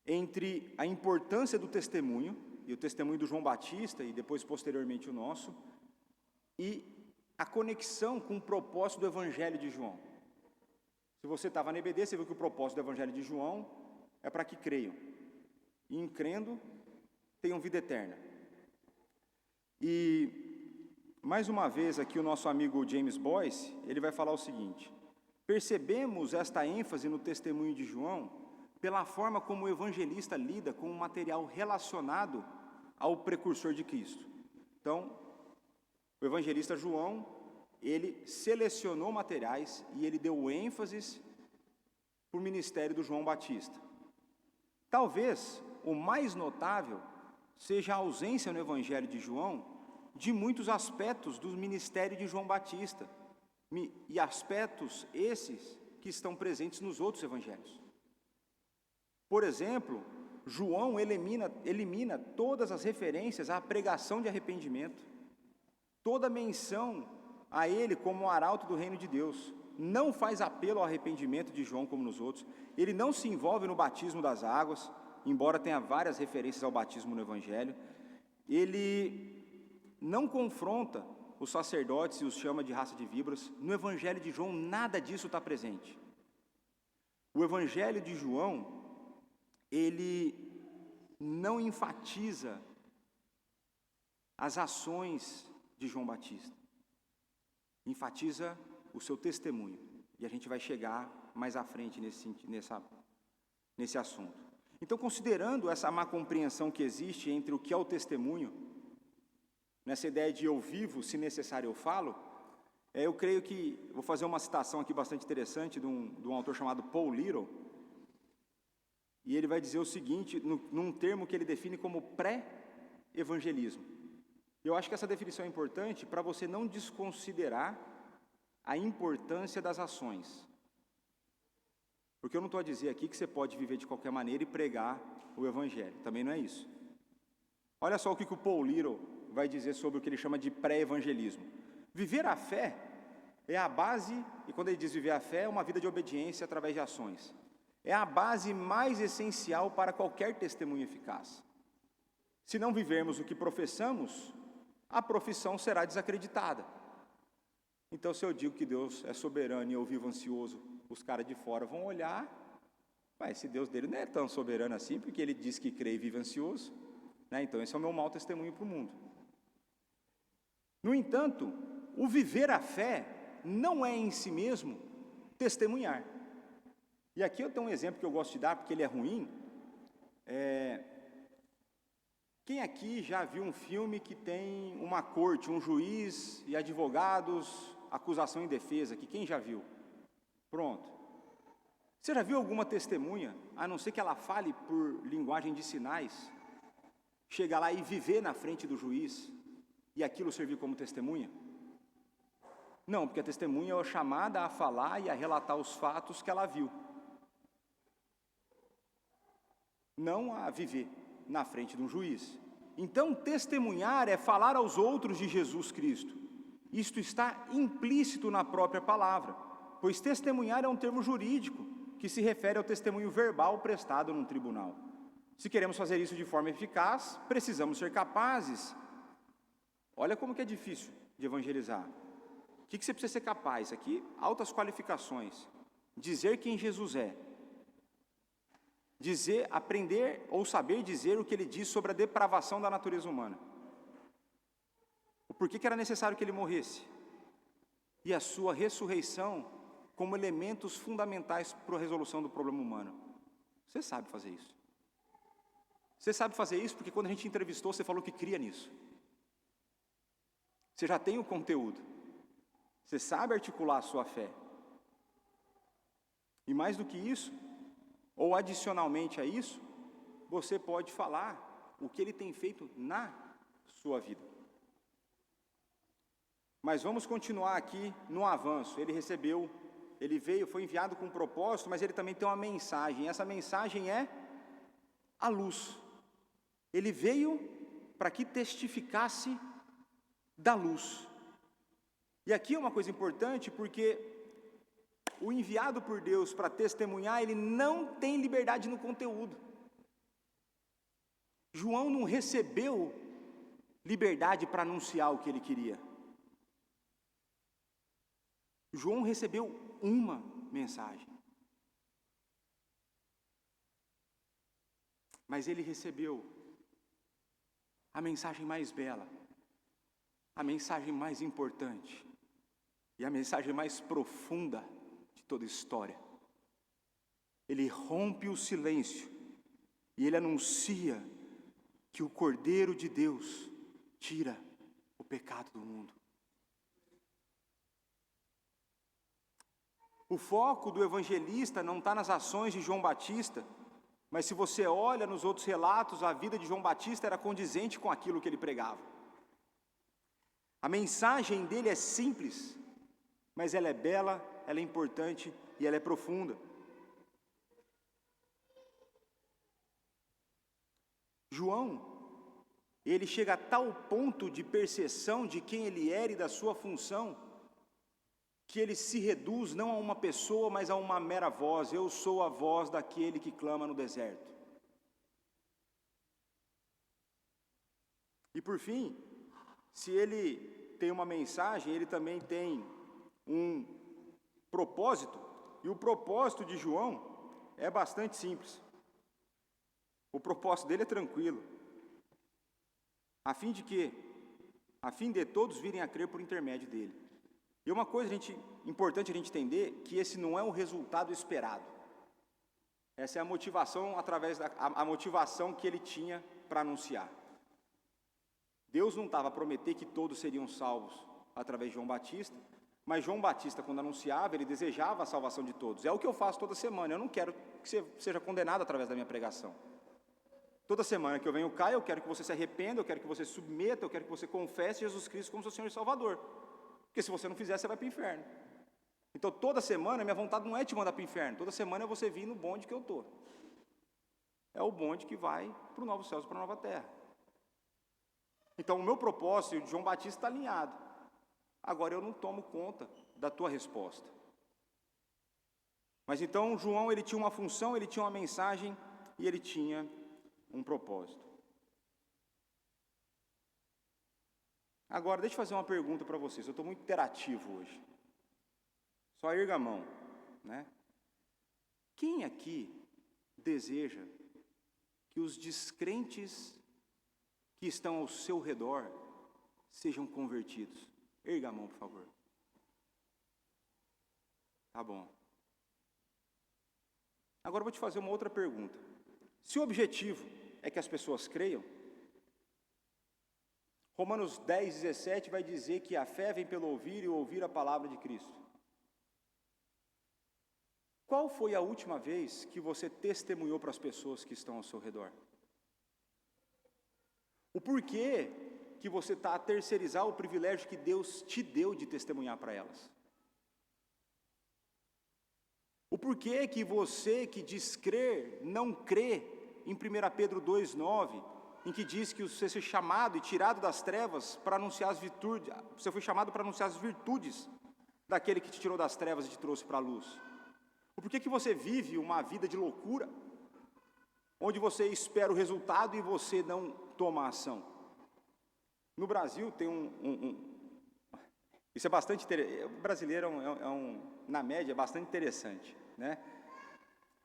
entre a importância do testemunho, e o testemunho do João Batista, e depois posteriormente o nosso, e a conexão com o propósito do Evangelho de João. Se você estava na EBD, você viu que o propósito do Evangelho de João é para que creiam, e em crendo, tenham vida eterna. E mais uma vez aqui o nosso amigo James Boyce, ele vai falar o seguinte: percebemos esta ênfase no testemunho de João pela forma como o evangelista lida com um material relacionado ao precursor de Cristo. Então, o evangelista João, ele selecionou materiais e ele deu ênfase para o ministério do João Batista. Talvez o mais notável seja a ausência no evangelho de João de muitos aspectos do ministério de João Batista, e aspectos esses que estão presentes nos outros evangelhos. Por exemplo, João elimina todas as referências à pregação de arrependimento, toda menção a ele como o arauto do reino de Deus. Não faz apelo ao arrependimento de João como nos outros. Ele não se envolve no batismo das águas, embora tenha várias referências ao batismo no evangelho. Ele não confronta os sacerdotes e os chama de raça de víboras. No evangelho de João nada disso está presente. O evangelho de João, ele não enfatiza as ações de João Batista, enfatiza o seu testemunho, e a gente vai chegar mais à frente nesse assunto. Então, considerando essa má compreensão que existe entre o que é o testemunho, nessa ideia de eu vivo, se necessário eu falo, eu creio que, vou fazer uma citação aqui bastante interessante de um autor chamado Paul Little, e ele vai dizer o seguinte, num termo que ele define como pré-evangelismo. Eu acho que essa definição é importante para você não desconsiderar a importância das ações. Porque eu não estou a dizer aqui que você pode viver de qualquer maneira e pregar o evangelho, também não é isso. Olha só o que o Paul Little vai dizer sobre o que ele chama de pré-evangelismo. Viver a fé é a base, e quando ele diz viver a fé, é uma vida de obediência através de ações. É a base mais essencial para qualquer testemunho eficaz. Se não vivermos o que professamos, a profissão será desacreditada. Então, se eu digo que Deus é soberano e eu vivo ansioso, os caras de fora vão olhar, mas esse Deus dele não é tão soberano assim, porque ele diz que crê e vive ansioso, né? Então esse é o meu mau testemunho para o mundo. No entanto, o viver a fé não é em si mesmo testemunhar. E aqui eu tenho um exemplo que eu gosto de dar, porque ele é ruim. Quem aqui já viu um filme que tem uma corte, um juiz e advogados, acusação e defesa aqui? Quem já viu? Pronto. Você já viu alguma testemunha, a não ser que ela fale por linguagem de sinais, chegar lá e viver na frente do juiz e aquilo servir como testemunha? Não, porque a testemunha é chamada a falar e a relatar os fatos que ela viu, não a viver na frente de um juiz. Então, testemunhar é falar aos outros de Jesus Cristo. Isto está implícito na própria palavra, pois testemunhar é um termo jurídico que se refere ao testemunho verbal prestado num tribunal. Se queremos fazer isso de forma eficaz, precisamos ser capazes. Olha como que é difícil de evangelizar. O que você precisa ser capaz? Aqui, altas qualificações. Dizer quem Jesus é. Dizer, aprender ou saber dizer o que ele diz sobre a depravação da natureza humana. O porquê que era necessário que ele morresse. E a sua ressurreição como elementos fundamentais para a resolução do problema humano. Você sabe fazer isso. Você sabe fazer isso porque quando a gente entrevistou, você falou que cria nisso. Você já tem o conteúdo. Você sabe articular a sua fé. E mais do que isso, ou adicionalmente a isso, você pode falar o que ele tem feito na sua vida. Mas vamos continuar aqui no avanço. Ele veio, foi enviado com um propósito, mas ele também tem uma mensagem. Essa mensagem é a luz. Ele veio para que testificasse da luz. E aqui é uma coisa importante, porque o enviado por Deus para testemunhar, ele não tem liberdade no conteúdo. João não recebeu liberdade para anunciar o que ele queria. João recebeu uma mensagem. Mas ele recebeu a mensagem mais bela, a mensagem mais importante e a mensagem mais profunda de toda a história. Ele rompe o silêncio e ele anuncia que o Cordeiro de Deus tira o pecado do mundo. O foco do evangelista não está nas ações de João Batista, mas se você olha nos outros relatos, a vida de João Batista era condizente com aquilo que ele pregava. A mensagem dele é simples, mas ela é bela, ela é importante e ela é profunda. João, ele chega a tal ponto de percepção de quem ele era e da sua função, que ele se reduz não a uma pessoa, mas a uma mera voz. Eu sou a voz daquele que clama no deserto. E por fim, se ele tem uma mensagem, ele também tem um propósito, e o propósito de João é bastante simples. O propósito dele é tranquilo. A fim de quê? A fim de todos virem a crer por intermédio dele. E uma coisa importante a gente entender, que esse não é o resultado esperado. Essa é a motivação a motivação que ele tinha para anunciar. Deus não estava a prometer que todos seriam salvos através de João Batista, mas João Batista, quando anunciava, ele desejava a salvação de todos. É o que eu faço toda semana. Eu não quero que você seja condenado através da minha pregação. Toda semana que eu venho cá, eu quero que você se arrependa, eu quero que você se submeta, eu quero que você confesse Jesus Cristo como seu Senhor e Salvador. Porque se você não fizer, você vai para o inferno. Então, toda semana, minha vontade não é te mandar para o inferno. Toda semana é você vir no bonde que eu estou. É o bonde que vai para o novo céu e para a nova terra. Então, o meu propósito e o de João Batista está alinhado. Agora, eu não tomo conta da tua resposta. Mas então, João, ele tinha uma função, ele tinha uma mensagem e ele tinha um propósito. Agora, deixa eu fazer uma pergunta para vocês. Eu estou muito interativo hoje. Só erga a mão, né? Quem aqui deseja que os descrentes que estão ao seu redor sejam convertidos? Erga a mão, por favor. Tá bom. Agora eu vou te fazer uma outra pergunta. Se o objetivo é que as pessoas creiam, Romanos 10:17 vai dizer que a fé vem pelo ouvir e ouvir a palavra de Cristo. Qual foi a última vez que você testemunhou para as pessoas que estão ao seu redor? O porquê que você está a terceirizar o privilégio que Deus te deu de testemunhar para elas? O porquê que você que diz crer, não crê em 1 Pedro 2,9, em que diz que você foi chamado e tirado das trevas para anunciar as virtudes, você foi chamado para anunciar as virtudes daquele que te tirou das trevas e te trouxe para a luz? O porquê que você vive uma vida de loucura, onde você espera o resultado e você não toma ação? No Brasil tem isso é bastante interessante. O brasileiro na média, é bastante interessante, né?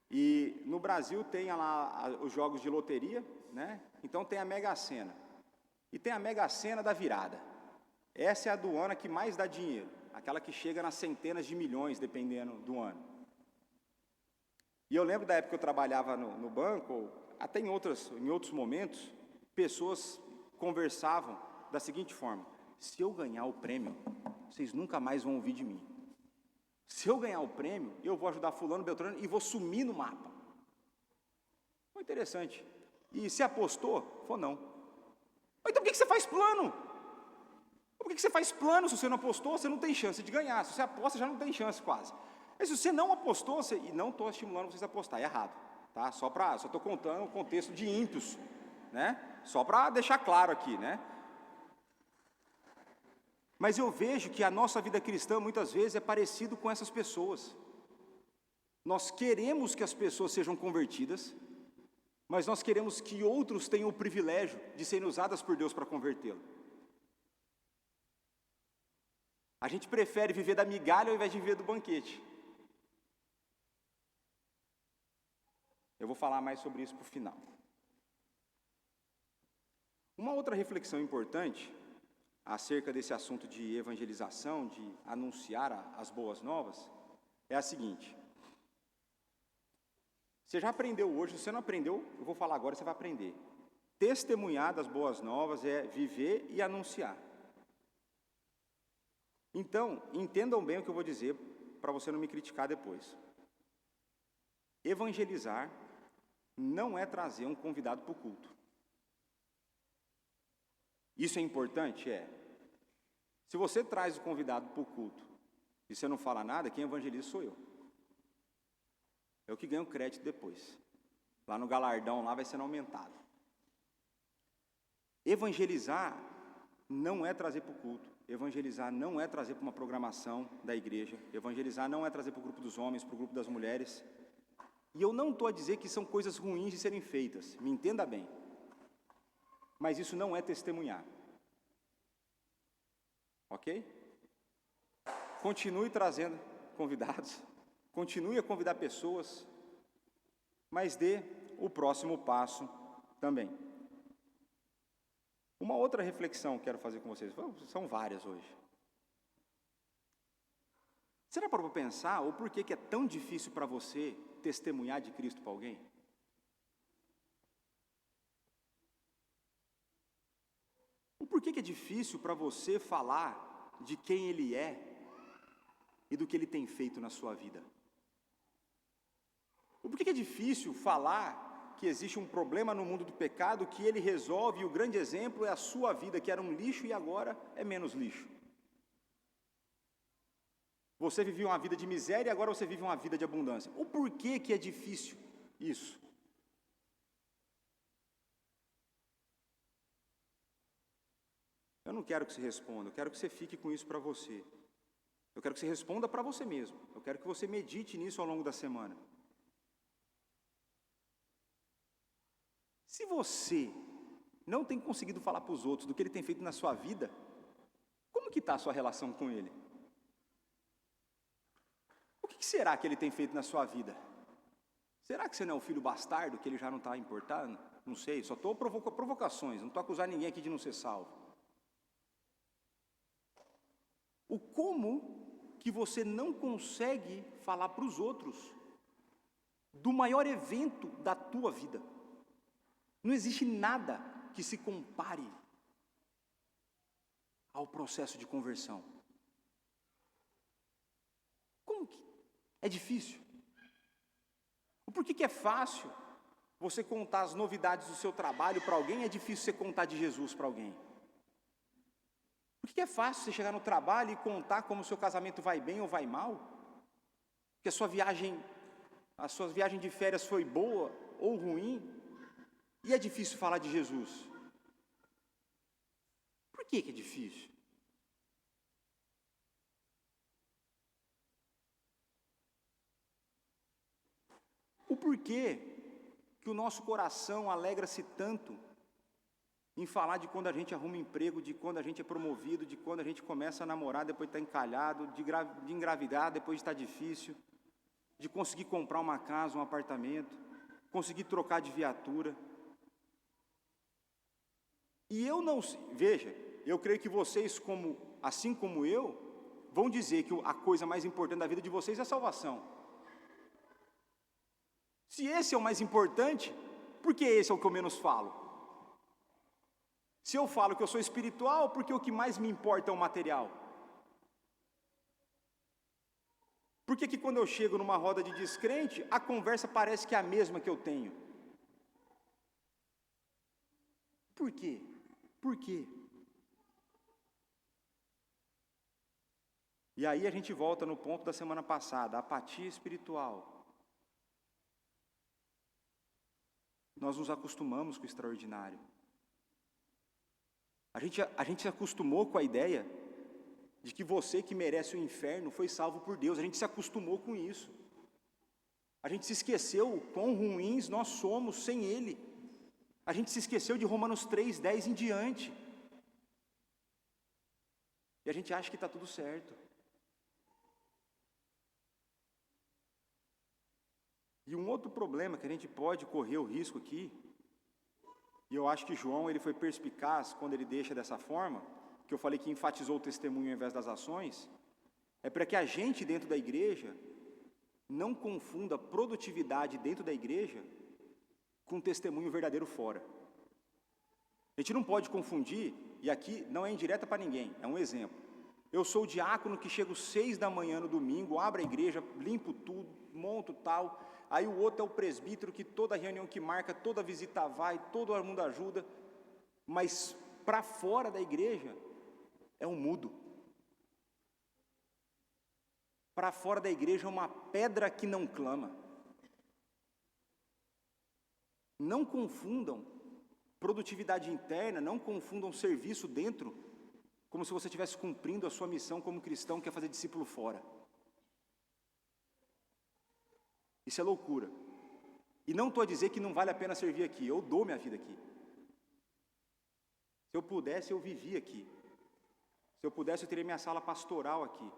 E no Brasil tem lá os jogos de loteria, né? Então tem a Mega Sena. E tem a Mega Sena da virada. Essa é a do ano que mais dá dinheiro. Aquela que chega nas centenas de milhões, dependendo do ano. E eu lembro da época que eu trabalhava no banco, até em outros momentos, pessoas conversavam da seguinte forma: se eu ganhar o prêmio, vocês nunca mais vão ouvir de mim. Se eu ganhar o prêmio, eu vou ajudar fulano, beltrano e vou sumir no mapa. Foi interessante. E se apostou? Falou não. Então por que você faz plano? Por que você faz plano se você não apostou? Você não tem chance de ganhar. Se você aposta, já não tem chance quase. Mas se você não apostou, e não estou estimulando vocês a apostar, é errado. Tá? Só estou contando o contexto de ímpios, né? Só para deixar claro aqui, né? Mas eu vejo que a nossa vida cristã, muitas vezes, é parecido com essas pessoas. Nós queremos que as pessoas sejam convertidas, mas nós queremos que outros tenham o privilégio de serem usadas por Deus para convertê-lo. A gente prefere viver da migalha ao invés de viver do banquete. Eu vou falar mais sobre isso para o final. Uma outra reflexão importante acerca desse assunto de evangelização, de anunciar as boas novas, é a seguinte: você já aprendeu hoje, se você não aprendeu, eu vou falar agora, você vai aprender. Testemunhar das boas novas é viver e anunciar. Então, entendam bem o que eu vou dizer, para você não me criticar depois. Evangelizar não é trazer um convidado para o culto. Isso é importante? É. Se você traz o convidado para o culto e você não fala nada, quem evangeliza sou eu. É o que ganha o crédito depois. Lá no galardão, lá vai sendo aumentado. Evangelizar não é trazer para o culto. Evangelizar não é trazer para uma programação da igreja. Evangelizar não é trazer para o grupo dos homens, para o grupo das mulheres. E eu não estou a dizer que são coisas ruins de serem feitas, me entenda bem. Mas isso não é testemunhar. Ok? Continue trazendo convidados, continue a convidar pessoas, mas dê o próximo passo também. Uma outra reflexão que quero fazer com vocês, são várias hoje. Será para pensar o porquê que é tão difícil para você testemunhar de Cristo para alguém? O porquê que é difícil para você falar de quem Ele é e do que Ele tem feito na sua vida? O porquê que é difícil falar que existe um problema no mundo do pecado que Ele resolve, e o grande exemplo é a sua vida, que era um lixo e agora é menos lixo? Você vivia uma vida de miséria e agora você vive uma vida de abundância. O porquê que é difícil isso? Eu não quero que você responda, eu quero que você fique com isso para você. Eu quero que você responda para você mesmo. Eu quero que você medite nisso ao longo da semana. Se você não tem conseguido falar para os outros do que Ele tem feito na sua vida, como que está a sua relação com Ele? O que será que Ele tem feito na sua vida? Será que você não é o filho bastardo, que Ele já não está importando? Não sei, só estou provocando provocações, não estou acusando ninguém aqui de não ser salvo. O como que você não consegue falar para os outros do maior evento da tua vida? Não existe nada que se compare ao processo de conversão. Como que é difícil? Por que é fácil você contar as novidades do seu trabalho para alguém e é difícil você contar de Jesus para alguém? Por que é fácil você chegar no trabalho e contar como o seu casamento vai bem ou vai mal? Que a sua viagem de férias foi boa ou ruim? E é difícil falar de Jesus? Por que é difícil? O porquê que o nosso coração alegra-se tanto em falar de quando a gente arruma emprego, de quando a gente é promovido, de quando a gente começa a namorar depois de estar encalhado, de engravidar depois de estar difícil, de conseguir comprar uma casa, um apartamento, conseguir trocar de viatura. E eu não, veja, eu creio que vocês, assim como eu, vão dizer que a coisa mais importante da vida de vocês é a salvação. Se esse é o mais importante, por que esse é o que eu menos falo? Se eu falo que eu sou espiritual, porque o que mais me importa é o material? Por que quando eu chego numa roda de descrente, a conversa parece que é a mesma que eu tenho? Por quê? Por quê? E aí a gente volta no ponto da semana passada, a apatia espiritual. Nós nos acostumamos com o extraordinário. A gente se acostumou com a ideia de que você que merece o inferno foi salvo por Deus. A gente se acostumou com isso. A gente se esqueceu o quão ruins nós somos sem Ele. A gente se esqueceu de Romanos 3:10 em diante. E a gente acha que está tudo certo. E um outro problema que a gente pode correr o risco aqui, e eu acho que João ele foi perspicaz quando ele deixa dessa forma, que eu falei que enfatizou o testemunho ao invés das ações, é para que a gente dentro da igreja não confunda produtividade dentro da igreja com testemunho verdadeiro fora. A gente não pode confundir, e aqui não é indireta para ninguém, é um exemplo. Eu sou o diácono que chego 6 da manhã no domingo, abro a igreja, limpo tudo, monto tal. Aí o outro é o presbítero que toda reunião que marca, toda visita vai, todo mundo ajuda. Mas para fora da igreja é um mudo. Para fora da igreja é uma pedra que não clama. Não confundam produtividade interna, não confundam serviço dentro, como se você estivesse cumprindo a sua missão como cristão, que é fazer discípulo fora. Isso é loucura. E não estou a dizer que não vale a pena servir aqui, eu dou minha vida aqui. Se eu pudesse, eu vivia aqui. Se eu pudesse, eu teria minha sala pastoral aqui.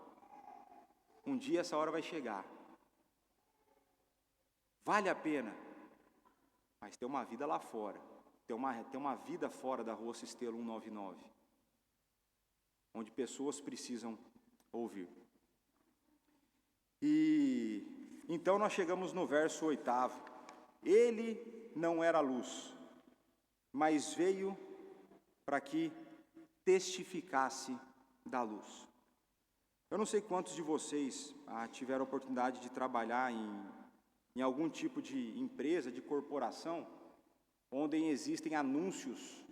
Um dia essa hora vai chegar. Vale a pena, mas ter uma vida lá fora, ter uma vida fora da Rua Cistelo 199, onde pessoas precisam ouvir. E então nós chegamos no verso 8. Ele não era luz, mas veio para que testificasse da luz. Eu não sei quantos de vocês tiveram a oportunidade de trabalhar em algum tipo de empresa, de corporação, onde existem anúncios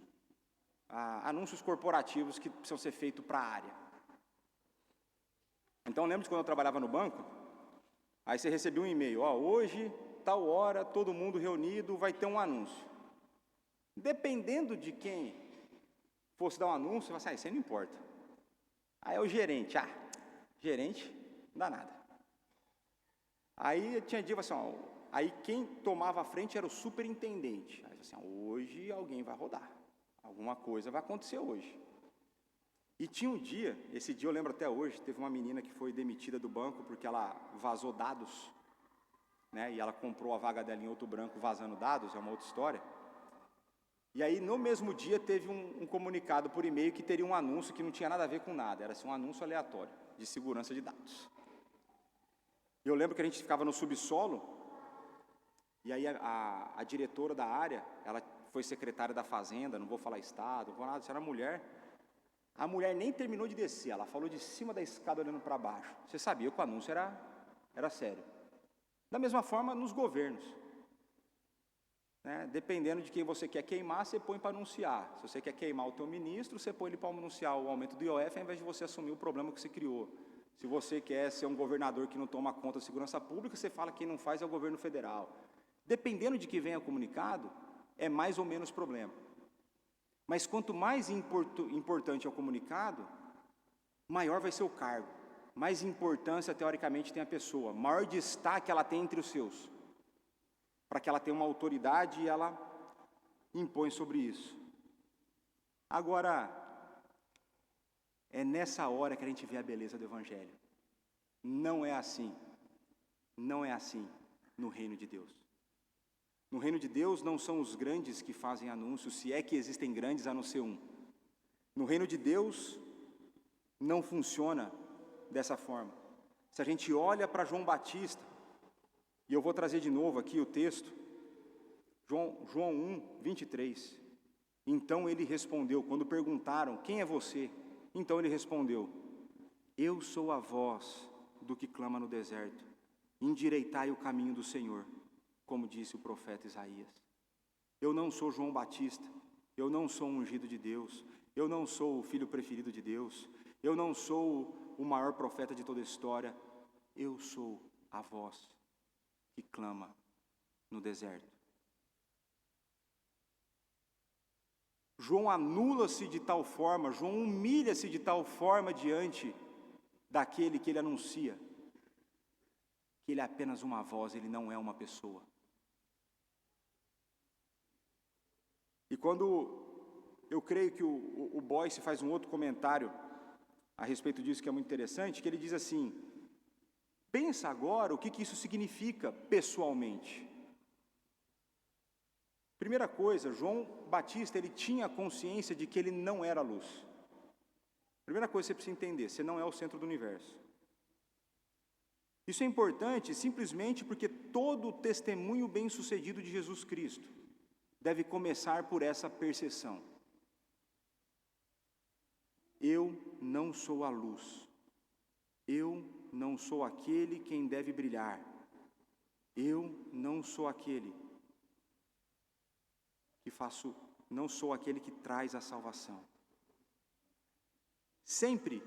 corporativos que precisam ser feitos para a área. Então, lembro de quando eu trabalhava no banco, aí você recebia um e-mail, hoje, tal hora, todo mundo reunido, vai ter um anúncio. Dependendo de quem fosse dar um anúncio, você vai isso aí não importa. Aí é o gerente, gerente, não dá nada. Aí tinha dia assim, aí quem tomava a frente era o superintendente. Aí assim, hoje alguém vai rodar, alguma coisa vai acontecer hoje. E tinha um dia, esse dia eu lembro até hoje, teve uma menina que foi demitida do banco porque ela vazou dados, né? E ela comprou a vaga dela em outro banco vazando dados, é uma outra história. E aí no mesmo dia teve um comunicado por e-mail que teria um anúncio que não tinha nada a ver com nada, era assim, um anúncio aleatório de segurança de dados. E eu lembro que a gente ficava no subsolo, e aí a diretora da área, ela foi secretária da fazenda, não vou falar estado, não vou nada, isso era mulher. A mulher nem terminou de descer, ela falou de cima da escada olhando para baixo. Você sabia que o anúncio era sério. Da mesma forma nos governos. Né? Dependendo de quem você quer queimar, você põe para anunciar. Se você quer queimar o teu ministro, você põe ele para anunciar o aumento do IOF, ao invés de você assumir o problema que você criou. Se você quer ser um governador que não toma conta da segurança pública, você fala que quem não faz é o governo federal. Dependendo de que venha comunicado, é mais ou menos problema. Mas quanto mais importante é o comunicado, maior vai ser o cargo. Mais importância, teoricamente, tem a pessoa. Maior destaque ela tem entre os seus. Para que ela tenha uma autoridade e ela impõe sobre isso. Agora, é nessa hora que a gente vê a beleza do Evangelho. Não é assim. Não é assim no reino de Deus. No reino de Deus não são os grandes que fazem anúncios, se é que existem grandes a não ser um. No reino de Deus não funciona dessa forma. Se a gente olha para João Batista, e eu vou trazer de novo aqui o texto, João 1, 23. Então ele respondeu, quando perguntaram, quem é você? Então ele respondeu, eu sou a voz do que clama no deserto, endireitai o caminho do Senhor, como disse o profeta Isaías. Eu não sou João Batista, eu não sou um ungido de Deus, eu não sou o filho preferido de Deus, eu não sou o maior profeta de toda a história, eu sou a voz que clama no deserto. João anula-se de tal forma, João humilha-se de tal forma diante daquele que ele anuncia, que ele é apenas uma voz, ele não é uma pessoa. E quando eu creio que o Boyce faz um outro comentário a respeito disso que é muito interessante, que ele diz assim, pensa agora o que isso significa pessoalmente. Primeira coisa, João Batista, ele tinha consciência de que ele não era luz. Primeira coisa que você precisa entender, você não é o centro do universo. Isso é importante simplesmente porque todo o testemunho bem-sucedido de Jesus Cristo deve começar por essa percepção. Eu não sou a luz. Eu não sou aquele quem deve brilhar. Eu não sou aquele que não sou aquele que traz a salvação. Sempre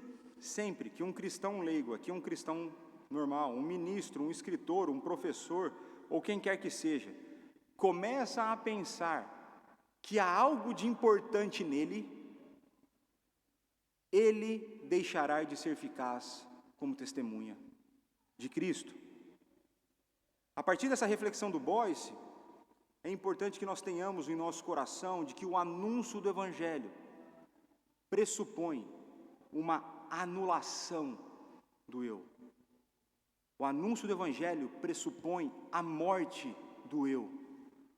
que um cristão leigo, aqui um cristão normal, um ministro, um escritor, um professor, ou quem quer que seja, começa a pensar que há algo de importante nele, ele deixará de ser eficaz como testemunha de Cristo. A partir dessa reflexão do Boyce, é importante que nós tenhamos em nosso coração de que o anúncio do Evangelho pressupõe uma anulação do eu. O anúncio do Evangelho pressupõe a morte do eu.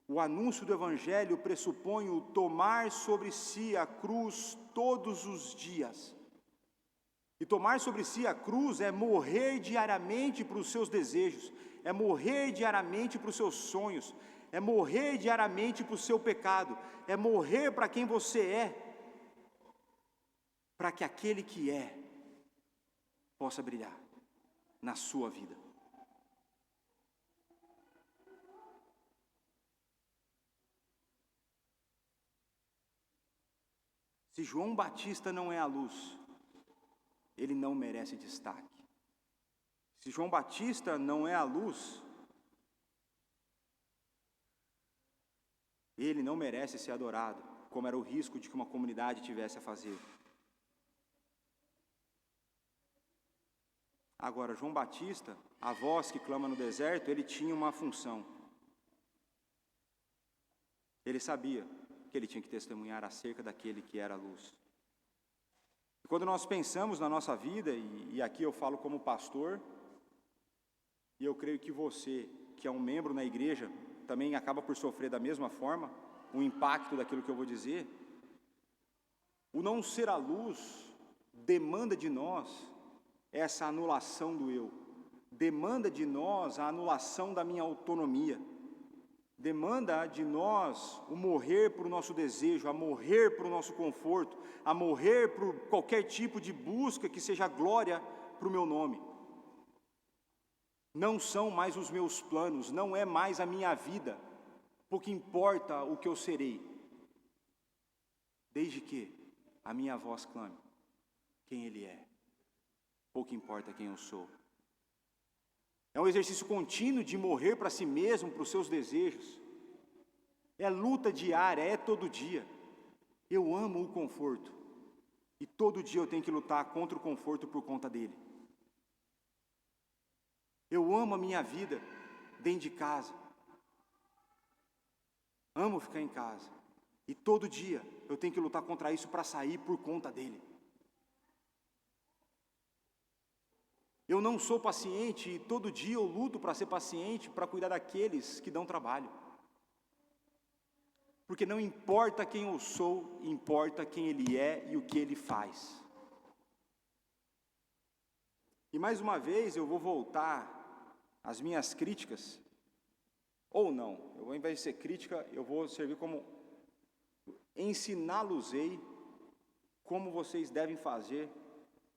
O anúncio do Evangelho pressupõe o tomar sobre si a cruz todos os dias. E tomar sobre si a cruz é morrer diariamente para os seus desejos, é morrer diariamente para os seus sonhos, é morrer diariamente para o seu pecado, é morrer para quem você é, para que aquele que é possa brilhar na sua vida. Se João Batista não é a luz, ele não merece destaque. Se João Batista não é a luz, ele não merece ser adorado, como era o risco de que uma comunidade tivesse a fazer. Agora, João Batista, a voz que clama no deserto, ele tinha uma função. Ele sabia que ele tinha que testemunhar acerca daquele que era a luz. E quando nós pensamos na nossa vida, e aqui eu falo como pastor, e eu creio que você, que é um membro na igreja, também acaba por sofrer da mesma forma o impacto daquilo que eu vou dizer. O não ser a luz demanda de nós essa anulação do eu, demanda de nós a anulação da minha autonomia, demanda de nós o morrer para o nosso desejo, a morrer para o nosso conforto, a morrer por qualquer tipo de busca que seja glória para o meu nome. Não são mais os meus planos, não é mais a minha vida, pouco importa o que eu serei, desde que a minha voz clame quem Ele é, pouco importa quem eu sou. É um exercício contínuo de morrer para si mesmo, para os seus desejos. É luta diária, é todo dia. Eu amo o conforto, e todo dia eu tenho que lutar contra o conforto por conta dele. Eu amo a minha vida dentro de casa. Amo ficar em casa. E todo dia eu tenho que lutar contra isso para sair por conta dele. Eu não sou paciente e todo dia eu luto para ser paciente, para cuidar daqueles que dão trabalho. Porque não importa quem eu sou, importa quem ele é e o que ele faz. E mais uma vez eu vou voltar às minhas críticas, ou não, ao invés de ser crítica, eu vou servir como ensiná-los-ei como vocês devem fazer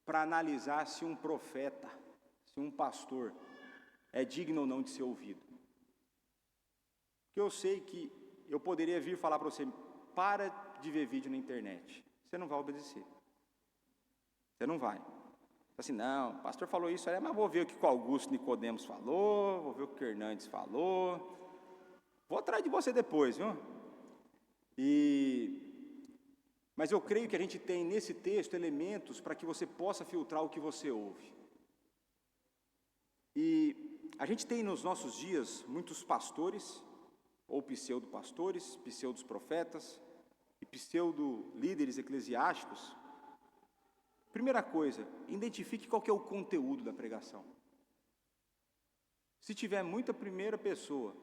para analisar se um profeta, se um pastor é digno ou não de ser ouvido. Porque eu sei que eu poderia vir falar para você, para de ver vídeo na internet. Você não vai obedecer. Você não vai. Assim, não, o pastor falou isso, mas vou ver o que o Augusto Nicodemos falou, vou ver o que o Hernandes falou. Vou atrás de você depois, viu? Mas eu creio que a gente tem nesse texto elementos para que você possa filtrar o que você ouve. E a gente tem nos nossos dias muitos pastores, ou pseudo-pastores, pseudo-profetas e pseudo-líderes eclesiásticos. Primeira coisa, identifique qual que é o conteúdo da pregação. Se tiver muita primeira pessoa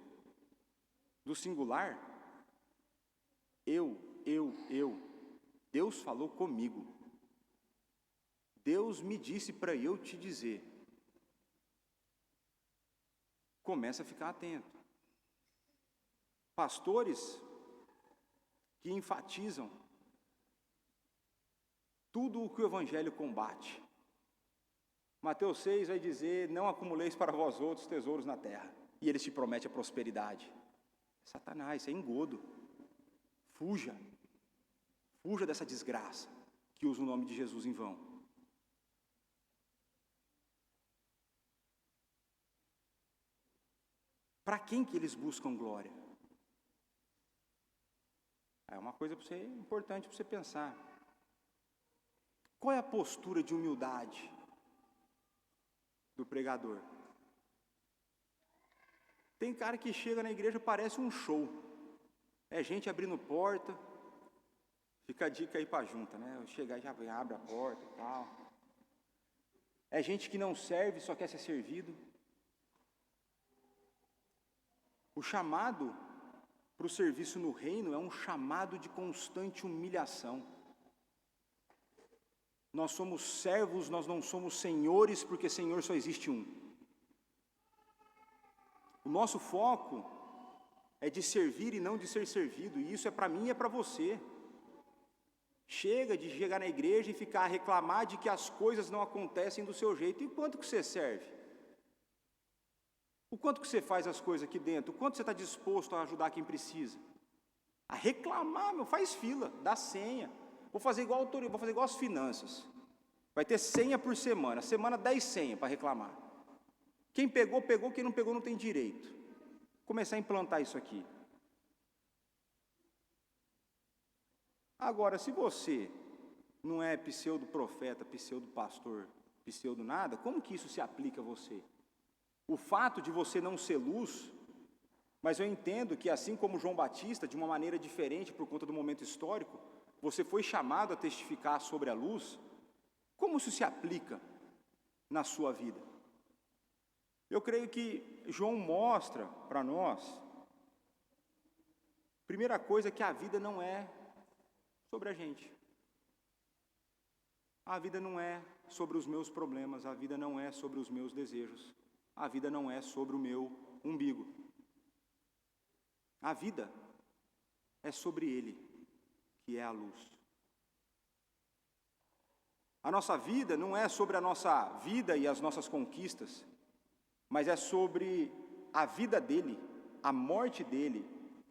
do singular, eu, Deus falou comigo. Deus me disse para eu te dizer. Começa a ficar atento. Pastores que enfatizam tudo o que o Evangelho combate. Mateus 6 vai dizer, não acumuleis para vós outros tesouros na terra. E ele te promete a prosperidade. Satanás, isso é engodo. Fuja dessa desgraça que usa o nome de Jesus em vão. Para quem que eles buscam glória? É uma coisa importante para você pensar. Qual é a postura de humildade do pregador? Tem cara que chega na igreja, parece um show. É gente abrindo porta. Fica a dica aí para a junta, né? Chegar e já abre a porta e tal. É gente que não serve, só quer ser servido. O chamado para o serviço no reino é um chamado de constante humilhação. Nós somos servos, nós não somos senhores, porque Senhor só existe um. O nosso foco é de servir e não de ser servido, e isso é para mim e é para você. Chega de chegar na igreja e ficar a reclamar de que as coisas não acontecem do seu jeito. E quanto que você serve? O quanto que você faz as coisas aqui dentro? O quanto você está disposto a ajudar quem precisa? A reclamar, faz fila, dá senha. Vou fazer igual a autoria, vou fazer igual as finanças. Vai ter senha por semana, 10 senhas para reclamar. Quem pegou, pegou, quem não pegou não tem direito. Começar a implantar isso aqui. Agora, se você não é pseudo-profeta, pseudo-pastor, pseudo-nada, como que isso se aplica a você? O fato de você não ser luz, mas eu entendo que assim como João Batista, de uma maneira diferente por conta do momento histórico, você foi chamado a testificar sobre a luz, como isso se aplica na sua vida? Eu creio que João mostra para nós, primeira coisa, que a vida não é sobre a gente. A vida não é sobre os meus problemas, a vida não é sobre os meus desejos, a vida não é sobre o meu umbigo. A vida é sobre Ele, que é a luz. A nossa vida não é sobre a nossa vida e as nossas conquistas, mas é sobre a vida dEle, a morte dEle,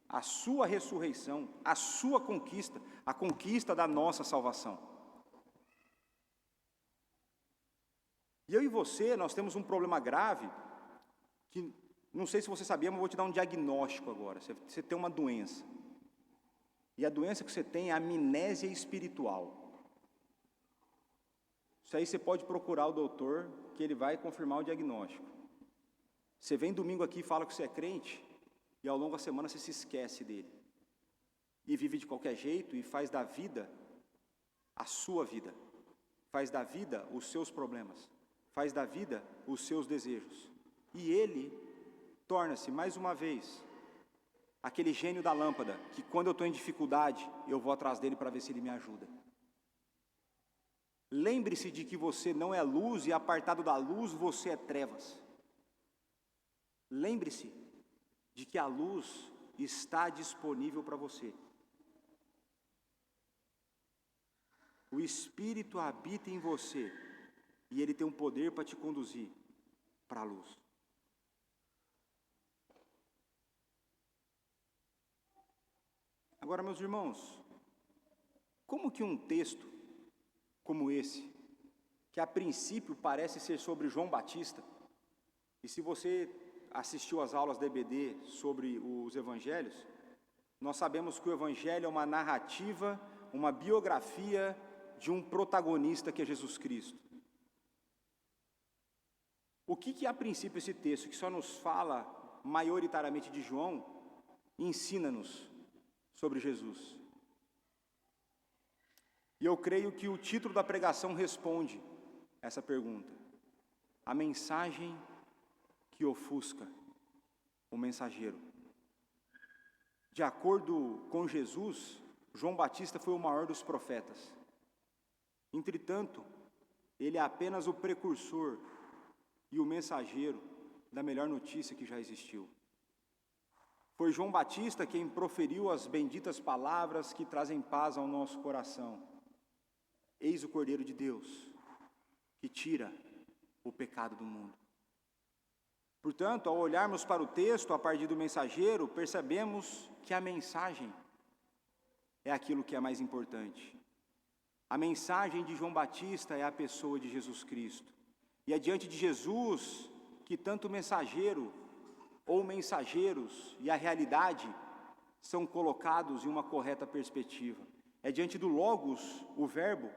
a sua ressurreição, a sua conquista, a conquista da nossa salvação. E eu e você, nós temos um problema grave, que não sei se você sabia, mas vou te dar um diagnóstico agora. Você tem uma doença. E a doença que você tem é amnésia espiritual. Isso aí você pode procurar o doutor, que ele vai confirmar o diagnóstico. Você vem domingo aqui e fala que você é crente, e ao longo da semana você se esquece dele. E vive de qualquer jeito e faz da vida a sua vida. Faz da vida os seus problemas. Faz da vida os seus desejos. E ele torna-se, mais uma vez, aquele gênio da lâmpada, que quando eu estou em dificuldade, eu vou atrás dele para ver se ele me ajuda. Lembre-se de que você não é luz e apartado da luz você é trevas. Lembre-se de que a luz está disponível para você. O Espírito habita em você e ele tem um poder para te conduzir para a luz. Agora, meus irmãos, como que um texto como esse, que a princípio parece ser sobre João Batista, e se você assistiu às aulas da EBD sobre os evangelhos, nós sabemos que o evangelho é uma narrativa, uma biografia de um protagonista que é Jesus Cristo. O que a princípio esse texto, que só nos fala maioritariamente de João, ensina-nos sobre Jesus? E eu creio que o título da pregação responde essa pergunta. A mensagem que ofusca o mensageiro. De acordo com Jesus, João Batista foi o maior dos profetas. Entretanto, ele é apenas o precursor e o mensageiro da melhor notícia que já existiu. Foi João Batista quem proferiu as benditas palavras que trazem paz ao nosso coração. Eis o Cordeiro de Deus, que tira o pecado do mundo. Portanto, ao olharmos para o texto a partir do mensageiro, percebemos que a mensagem é aquilo que é mais importante. A mensagem de João Batista é a pessoa de Jesus Cristo. E é diante de Jesus que tanto o mensageiro ou mensageiros e a realidade são colocados em uma correta perspectiva. É diante do Logos, o Verbo,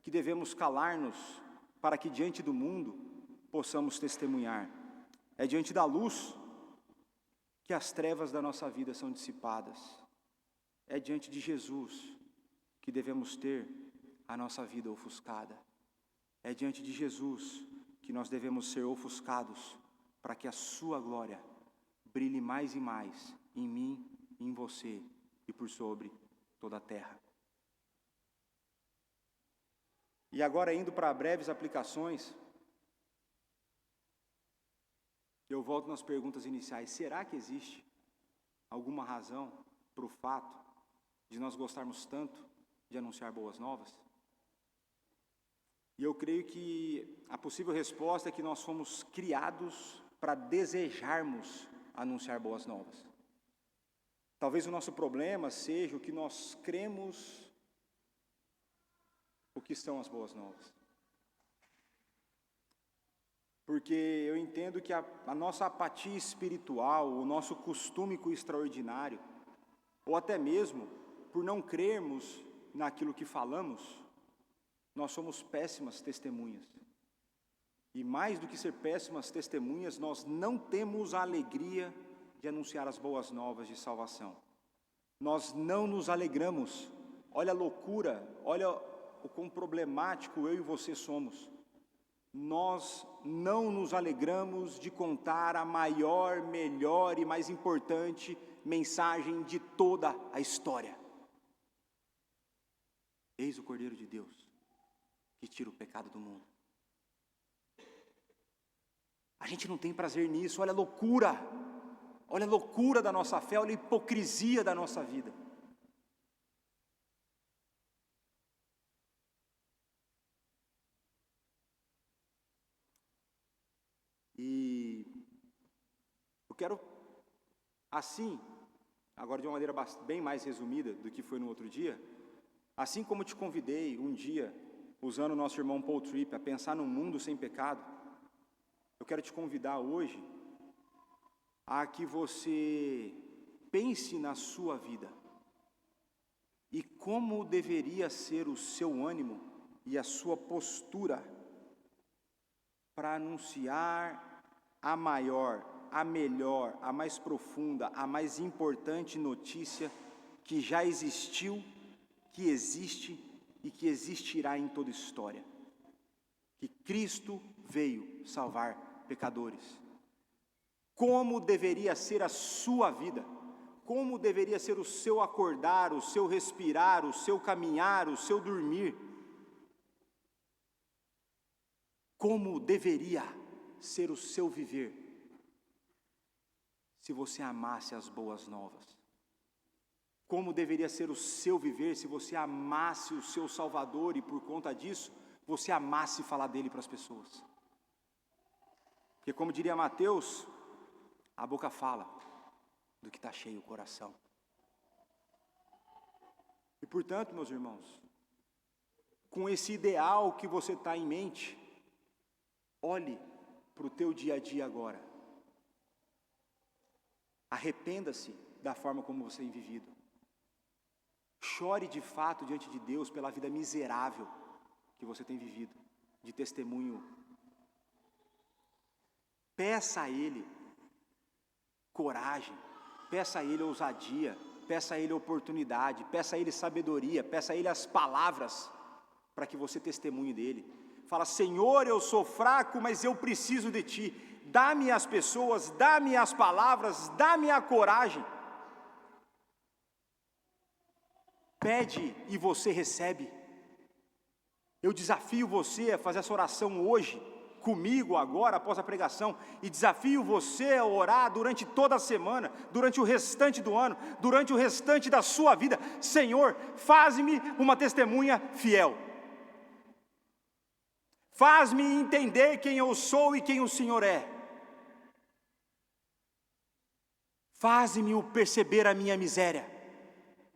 que devemos calar-nos para que diante do mundo possamos testemunhar. É diante da luz que as trevas da nossa vida são dissipadas. É diante de Jesus que devemos ter a nossa vida ofuscada. É diante de Jesus que nós devemos ser ofuscados para que a sua glória brilhe mais e mais em mim, em você e por sobre toda a terra. E agora, indo para breves aplicações, eu volto nas perguntas iniciais. Será que existe alguma razão para o fato de nós gostarmos tanto de anunciar boas novas? E eu creio que a possível resposta é que nós fomos criados para desejarmos anunciar boas novas. Talvez o nosso problema seja o que nós cremos o que são as boas novas. Porque eu entendo que a nossa apatia espiritual, o nosso costume com o extraordinário, ou até mesmo por não crermos naquilo que falamos, nós somos péssimas testemunhas. E mais do que ser péssimas testemunhas, nós não temos a alegria de anunciar as boas novas de salvação. Nós não nos alegramos. Olha a loucura, olha o quão problemático eu e você somos. Nós não nos alegramos de contar a maior, melhor e mais importante mensagem de toda a história. Eis o Cordeiro de Deus, que tira o pecado do mundo. A gente não tem prazer nisso, olha a loucura da nossa fé, olha a hipocrisia da nossa vida. E eu quero, assim, agora de uma maneira bem mais resumida do que foi no outro dia, assim como te convidei um dia, usando o nosso irmão Paul Tripp, a pensar num mundo sem pecado, eu quero te convidar hoje a que você pense na sua vida e como deveria ser o seu ânimo e a sua postura para anunciar a maior, a melhor, a mais profunda, a mais importante notícia que já existiu, que existe e que existirá em toda a história. Que Cristo veio salvar pecadores. Como deveria ser a sua vida? Como deveria ser o seu acordar, o seu respirar, o seu caminhar, o seu dormir? Como deveria ser o seu viver se você amasse as boas novas? Como deveria ser o seu viver se você amasse o seu Salvador e por conta disso você amasse falar dele para as pessoas? Porque como diria Mateus, a boca fala do que está cheio o coração. E portanto, meus irmãos, com esse ideal que você está em mente, olhe para o teu dia a dia agora. Arrependa-se da forma como você tem vivido. Chore de fato diante de Deus pela vida miserável que você tem vivido, de testemunho. Peça a Ele coragem, peça a Ele ousadia, peça a Ele oportunidade, peça a Ele sabedoria, peça a Ele as palavras para que você testemunhe dEle. Fala: Senhor, eu sou fraco, mas eu preciso de Ti. Dá-me as pessoas, dá-me as palavras, dá-me a coragem. Pede e você recebe. Eu desafio você a fazer essa oração hoje, comigo agora, após a pregação, e desafio você a orar durante toda a semana, durante o restante do ano, durante o restante da sua vida. Senhor, faz-me uma testemunha fiel. Faz-me entender quem eu sou e quem o Senhor é. Faz-me perceber a minha miséria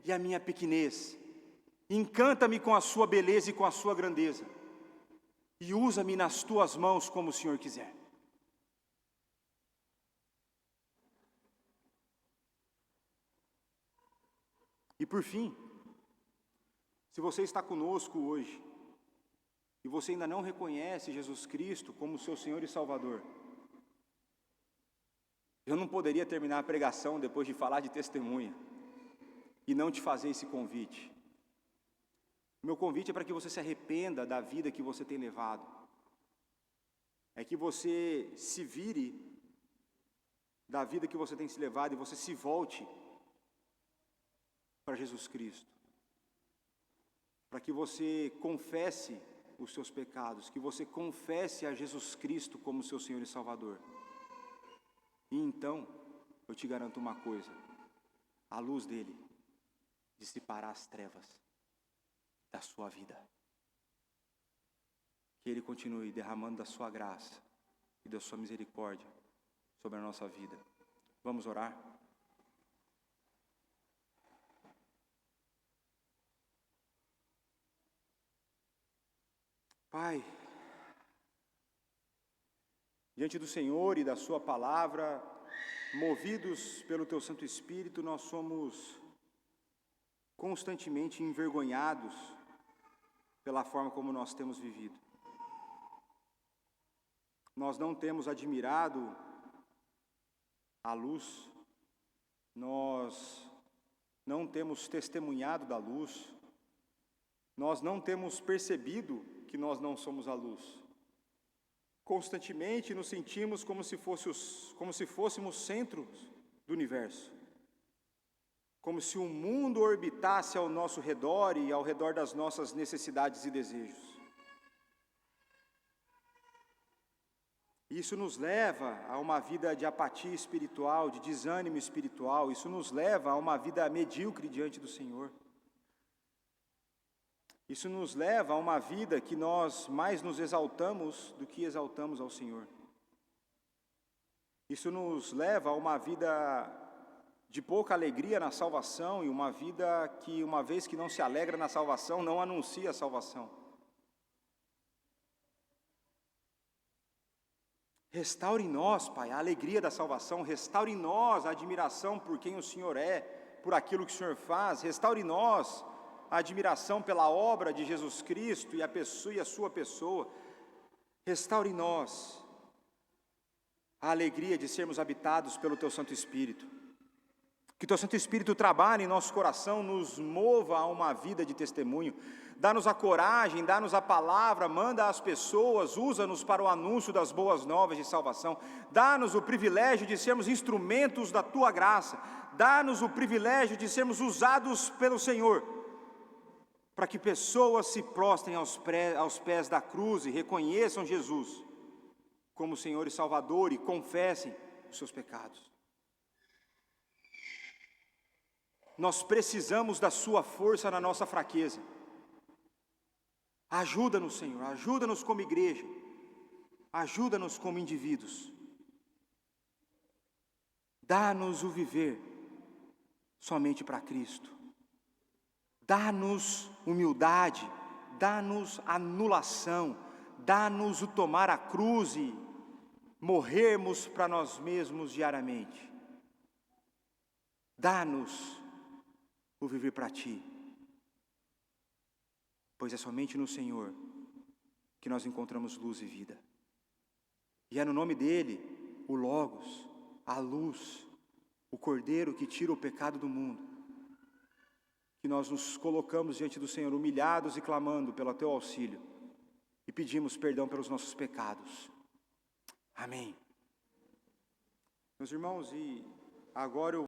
e a minha pequenez. Encanta-me com a sua beleza e com a sua grandeza. E usa-me nas tuas mãos como o Senhor quiser. E por fim, se você está conosco hoje, e você ainda não reconhece Jesus Cristo como seu Senhor e Salvador, eu não poderia terminar a pregação depois de falar de testemunha e não te fazer esse convite. Meu convite é para que você se arrependa da vida que você tem levado. É que você se vire da vida que você tem se levado e você se volte para Jesus Cristo. Para que você confesse os seus pecados, que você confesse a Jesus Cristo como seu Senhor e Salvador. E então, eu te garanto uma coisa, a luz dele dissipará as trevas da sua vida. Que ele continue derramando da sua graça e da sua misericórdia sobre a nossa vida. Vamos orar? Pai, diante do Senhor e da sua palavra, movidos pelo teu Santo Espírito, nós somos constantemente envergonhados pela forma como nós temos vivido. Nós não temos admirado a luz, nós não temos testemunhado da luz, nós não temos percebido que nós não somos a luz. Constantemente nos sentimos como se fôssemos centros do universo. Como se o mundo orbitasse ao nosso redor e ao redor das nossas necessidades e desejos. Isso nos leva a uma vida de apatia espiritual, de desânimo espiritual. Isso nos leva a uma vida medíocre diante do Senhor. Isso nos leva a uma vida que nós mais nos exaltamos do que exaltamos ao Senhor. Isso nos leva a uma vida de pouca alegria na salvação e uma vida que, uma vez que não se alegra na salvação, não anuncia a salvação. Restaure em nós, Pai, a alegria da salvação, restaure em nós a admiração por quem o Senhor é, por aquilo que o Senhor faz, restaure em nós a admiração pela obra de Jesus Cristo e a sua pessoa. Restaure em nós a alegria de sermos habitados pelo Teu Santo Espírito. Que Teu Santo Espírito trabalhe em nosso coração, nos mova a uma vida de testemunho. Dá-nos a coragem, dá-nos a palavra, manda as pessoas, usa-nos para o anúncio das boas novas de salvação. Dá-nos o privilégio de sermos instrumentos da Tua graça. Dá-nos o privilégio de sermos usados pelo Senhor, para que pessoas se prostrem aos pés da cruz e reconheçam Jesus como Senhor e Salvador e confessem os seus pecados. Nós precisamos da sua força na nossa fraqueza. Ajuda-nos, Senhor, ajuda-nos como igreja, ajuda-nos como indivíduos. Dá-nos o viver somente para Cristo. Dá-nos humildade, dá-nos anulação, dá-nos o tomar a cruz e morrermos para nós mesmos diariamente. Dá-nos o viver para Ti, pois é somente no Senhor que nós encontramos luz e vida. E é no nome dEle, o Logos, a luz, o Cordeiro que tira o pecado do mundo, que nós nos colocamos diante do Senhor, humilhados e clamando pelo Teu auxílio, e pedimos perdão pelos nossos pecados. Amém. Meus irmãos, e agora eu